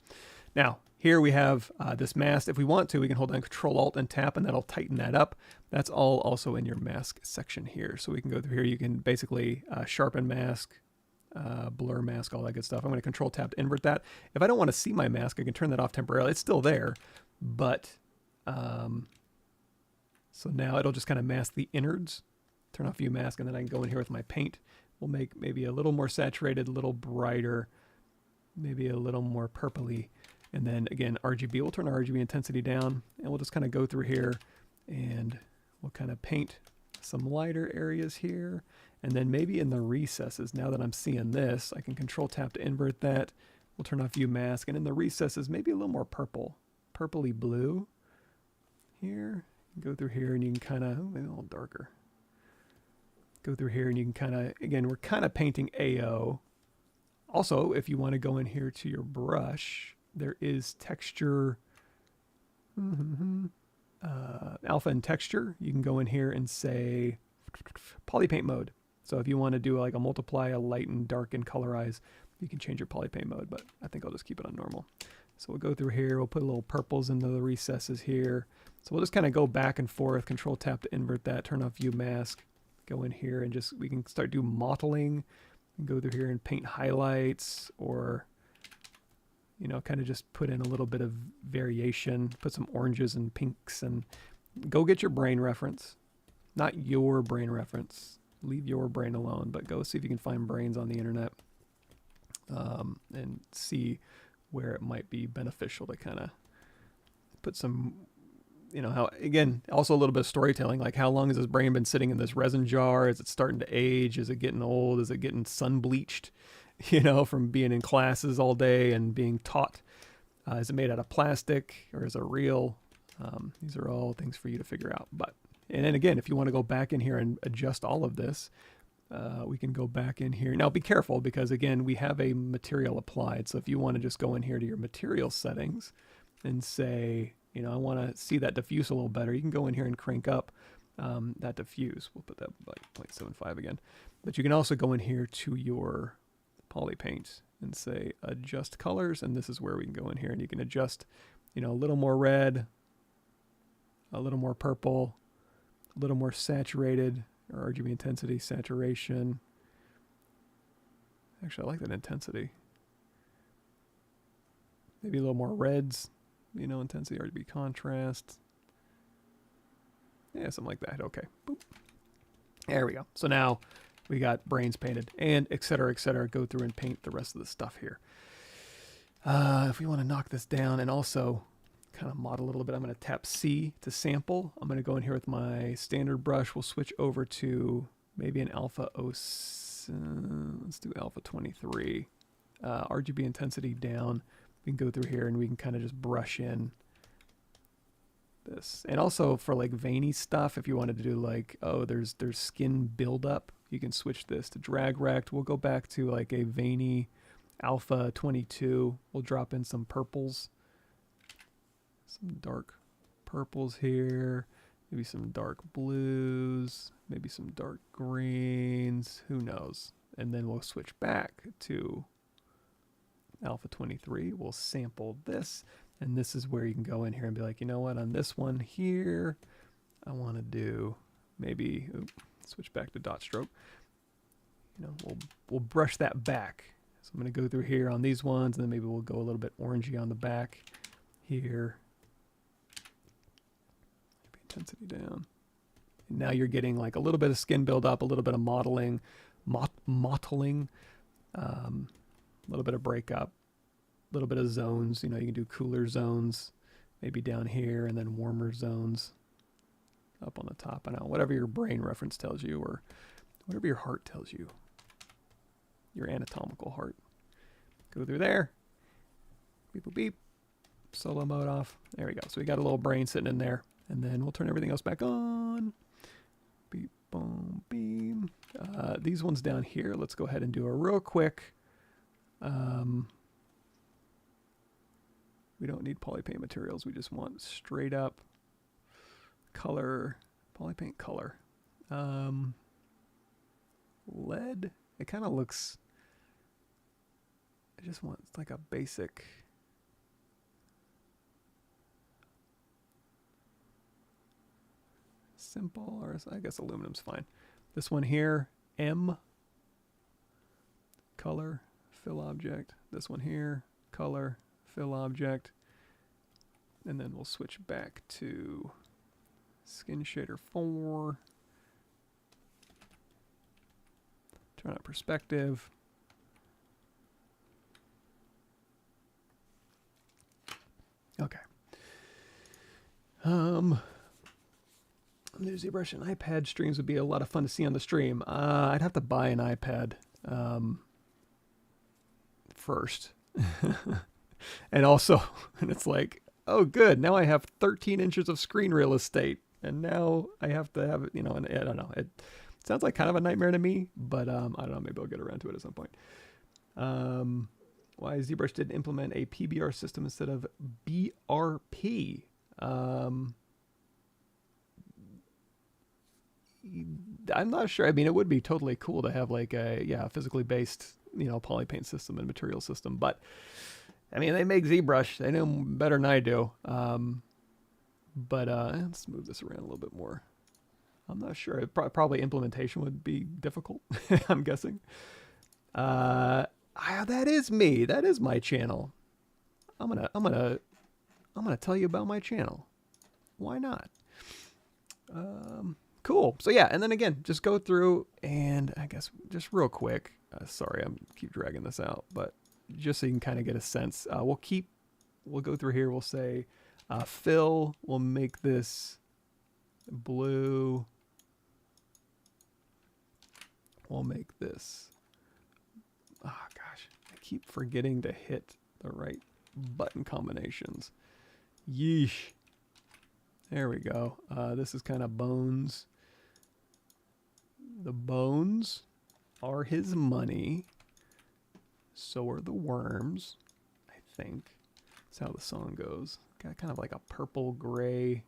Now, here we have this mask. If we want to, we can hold down Control-Alt and tap, and that'll tighten that up. That's all also in your mask section here. So we can go through here. You can basically sharpen mask, blur mask, all that good stuff. I'm going to Control-Tap to invert that. If I don't want to see my mask, I can turn that off temporarily. It's still there, but so now it'll just kind of mask the innards. Turn off View Mask, and then I can go in here with my paint. We'll make maybe a little more saturated, a little brighter, maybe a little more purpley. And then again, RGB, we'll turn our RGB intensity down, and we'll just kind of go through here and we'll kind of paint some lighter areas here. And then maybe in the recesses, now that I'm seeing this, I can Control-Tap to invert that. We'll turn off View Mask, and in the recesses, maybe a little more purple, purpley blue here. Go through here and you can kind of, maybe a little darker. Go through here and you can kind of, again, we're kind of painting AO. Also, if you want to go in here to your brush, there is texture, alpha and texture. You can go in here and say polypaint mode. So if you want to do like a multiply, a lighten, darken, colorize, you can change your polypaint mode, but I think I'll just keep it on normal. So we'll go through here, we'll put little purples into the recesses here. So we'll just kind of go back and forth, Control-Tap to invert that, turn off View Mask, go in here and just, we can start do mottling, and go through here and paint highlights, or, you know, kind of just put in a little bit of variation, put some oranges and pinks, and go get your brain reference. Not your brain reference. Leave your brain alone, but go see if you can find brains on the internet and see where it might be beneficial to kind of put some, you know, how, again, also a little bit of storytelling, like how long has this brain been sitting in this resin jar? Is it starting to age? Is it getting old? Is it getting sun bleached, you know, from being in classes all day and being taught? Is it made out of plastic or is it real? These are all things for you to figure out. But, and then again, if you want to go back in here and adjust all of this, we can go back in here. Now be careful because again, we have a material applied. So if you want to just go in here to your material settings and say, you know, I want to see that diffuse a little better, you can go in here and crank up that diffuse. We'll put that like 0.75 again. But you can also go in here to your poly paint and say adjust colors, and this is where we can go in here and you can adjust, you know, a little more red, a little more purple, a little more saturated, or RGB intensity, saturation. Actually, I like that intensity. Maybe a little more reds, you know, intensity, RGB contrast. Yeah, something like that. Okay. Boop. There we go. So now we got brains painted, and et cetera, go through and paint the rest of the stuff here. If we want to knock this down and also kind of model a little bit, I'm going to tap C to sample. I'm going to go in here with my standard brush. We'll switch over to maybe an alpha let's do alpha 23. RGB intensity down. We can go through here and we can kind of just brush in this. And also for like veiny stuff, if you wanted to do like, oh, there's skin buildup, you can switch this to drag rect. We'll go back to like a veiny alpha 22. We'll drop in some purples, some dark purples here, maybe some dark blues, maybe some dark greens, who knows. And then we'll switch back to alpha 23. We'll sample this, and this is where you can go in here and be like, you know what, on this one here, I want to do maybe switch back to dot stroke. You know, we'll brush that back. So I'm going to go through here on these ones, and then maybe we'll go a little bit orangey on the back here. Maybe intensity down. And now you're getting like a little bit of skin buildup, a little bit of mottling, a little bit of breakup, a little bit of zones. You know, you can do cooler zones, maybe down here, and then warmer zones up on the top. I know, whatever your brain reference tells you, or whatever your heart tells you, your anatomical heart. Go through there. Beep, boop, beep. Solo mode off. There we go. So we got a little brain sitting in there, and then we'll turn everything else back on. Beep, boom, beam. These ones down here, let's go ahead and do a real quick. We don't need polypaint materials. We just want straight up color, polypaint color. Lead, it kind of looks, I just want, it's like a basic, simple, or I guess aluminum's fine. This one here, M, color, fill object. This one here, color, fill object. And then we'll switch back to skin shader 4. Turn on perspective. Okay. New ZBrush and iPad streams would be a lot of fun to see on the stream. I'd have to buy an iPad first. And also, and it's like, oh good, now I have 13 inches of screen real estate, and now I have to have it, you know, and I don't know. It sounds like kind of a nightmare to me, but I don't know, maybe I'll get around to it at some point. Why ZBrush didn't implement a PBR system instead of BRP? I'm not sure. I mean, it would be totally cool to have like a physically based, you know, polypaint system and material system, but I mean, they make ZBrush. They know better than I do. But let's move this around a little bit more. I'm not sure. Probably implementation would be difficult. I'm guessing. That is me. That is my channel. I'm gonna tell you about my channel. Why not? Cool. So yeah, and then again, just go through and I guess just real quick. Sorry, I'm keep dragging this out, but just so you can kind of get a sense. We'll go through here. We'll say fill. We'll make this blue. We'll make this. Oh gosh, I keep forgetting to hit the right button combinations. Yeesh. There we go. This is kind of bones. The bones are his money. So are the worms, I think. That's how the song goes. Got kind of like a purple gray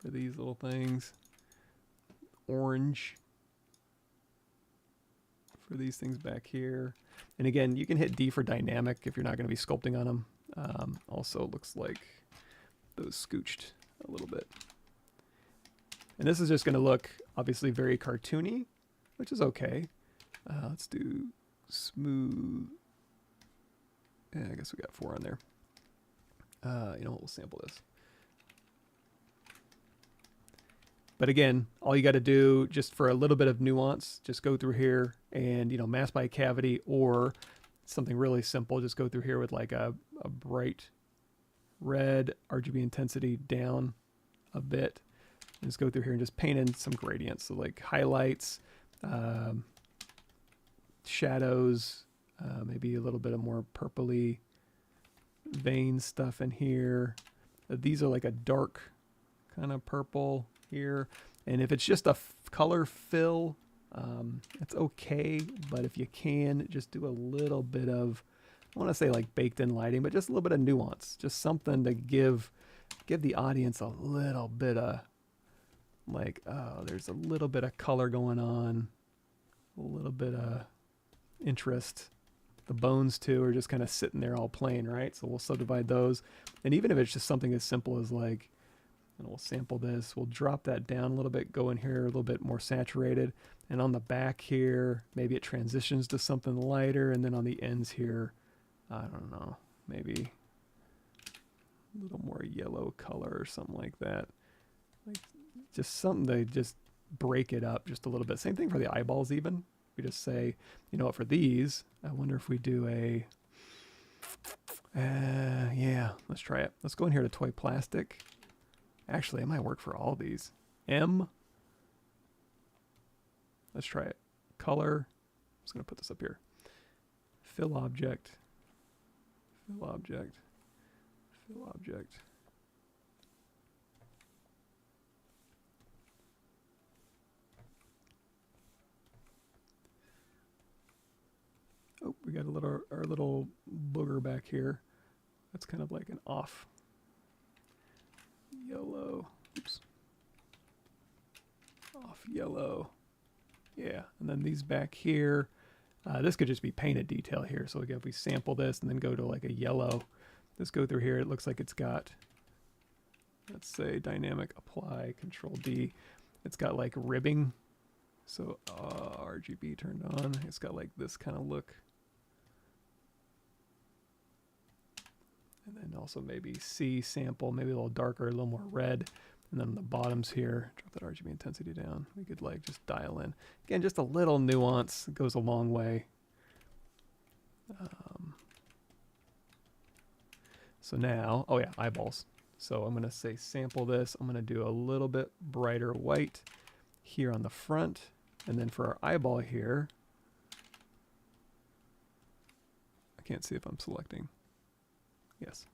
for these little things. Orange for these things back here. And again, you can hit D for dynamic if you're not going to be sculpting on them. Also looks like those scooched a little bit. And this is just going to look obviously very cartoony, which is okay. Let's do smooth. Yeah, I guess we got 4 on there. You know what, we'll sample this. But again, all you got to do just for a little bit of nuance, just go through here and, you know, mask by cavity, or something really simple. Just go through here with like a bright red, RGB intensity down a bit. And just go through here and just paint in some gradients. So like highlights, shadows, maybe a little bit of more purpley vein stuff in here. These are like a dark kind of purple here. And if it's just a color fill, it's okay. But if you can, just do a little bit of, I want to say like baked in lighting, but just a little bit of nuance. Just something to give the audience a little bit of like, oh, there's a little bit of color going on. A little bit of interest. The bones too are just kind of sitting there all plain, right? So we'll subdivide those. And even if it's just something as simple as like, and we'll sample this, we'll drop that down a little bit, go in here a little bit more saturated. And on the back here, maybe it transitions to something lighter. And then on the ends here, I don't know, maybe a little more yellow color or something like that. Like just something to just break it up just a little bit. Same thing for the eyeballs even. We just say, you know what, for these, I wonder if we do a, yeah, let's try it. Let's go in here to toy plastic. Actually, it might work for all these. M. Let's try it. Color. I'm just going to put this up here. Fill object. Fill object. Fill object. Oh, we got our little booger back here. That's kind of like an off yellow. Oops. Off yellow. Yeah, and then these back here. This could just be painted detail here. So again, if we sample this and then go to like a yellow, let's go through here. It looks like it's got, let's say dynamic apply, Control D. It's got like ribbing. So RGB turned on. It's got like this kind of look. And then also maybe C sample, maybe a little darker, a little more red. And then on the bottoms here, drop that RGB intensity down. We could like just dial in. Again, just a little nuance goes a long way. So now, oh yeah, eyeballs. So I'm gonna say sample this. I'm gonna do a little bit brighter white here on the front. And then for our eyeball here, I can't see if I'm selecting. Yes.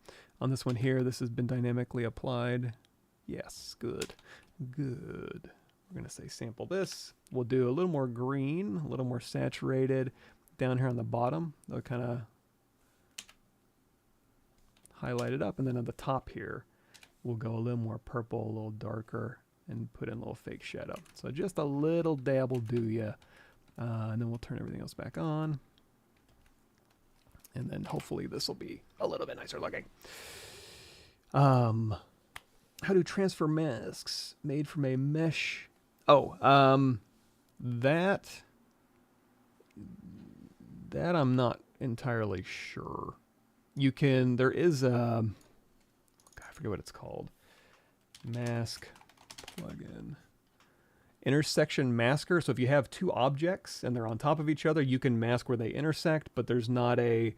On this one here, this has been dynamically applied. Yes, good. Good. We're going to say sample this. We'll do a little more green, a little more saturated down here on the bottom. They'll kind of highlight it up. And then on the top here, we'll go a little more purple, a little darker, and put in a little fake shadow. So just a little dab will do ya. And then we'll turn everything else back on. And then hopefully this will be a little bit nicer looking. How do transfer masks made from a mesh? Oh, that I'm not entirely sure. You can, there is a, I forget what it's called. Mask plugin. Intersection masker. So if you have two objects and they're on top of each other, you can mask where they intersect, but there's not a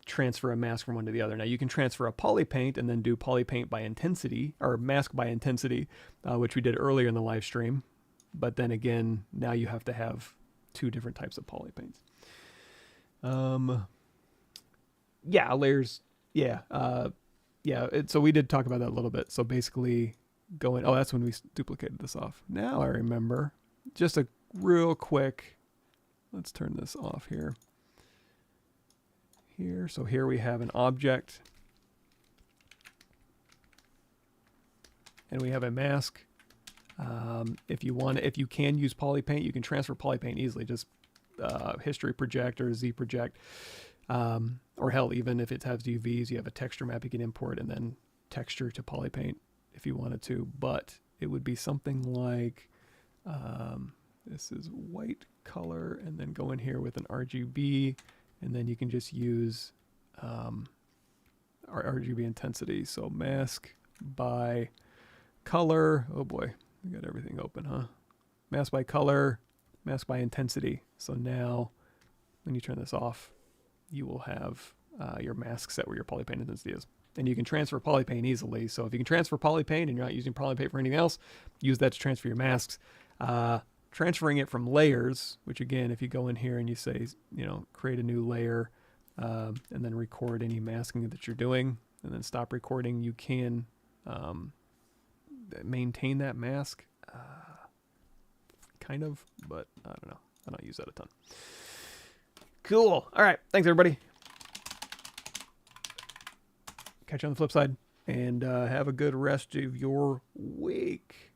transfer a mask from one to the other. Now you can transfer a poly paint and then do poly paint by intensity or mask by intensity, which we did earlier in the live stream. But then again, now you have to have two different types of poly paints. Yeah, layers. Yeah. So we did talk about that a little bit. So basically going, oh, that's when we duplicated this off. Now I remember. Just a real quick, let's turn this off here. So here we have an object. And we have a mask. If you can use poly paint, you can transfer poly paint easily. Just history project or Z project. Or hell, even if it has UVs, you have a texture map you can import and then texture to poly paint if you wanted to. But it would be something like, this is white color, and then go in here with an RGB, and then you can just use our RGB intensity. So mask by color. Oh boy, We got everything open, huh? Mask by color, mask by intensity. So now when you turn this off, you will have your mask set where your polypaint intensity is. And you can transfer polypaint easily. So if you can transfer polypaint and you're not using polypaint for anything else, use that to transfer your masks. Transferring it from layers, which again, if you go in here and you say, create a new layer and then record any masking that you're doing and then stop recording, you can maintain that mask. Kind of, but I don't know. I don't use that a ton. Cool. All right. Thanks, everybody. Catch you on the flip side, and have a good rest of your week.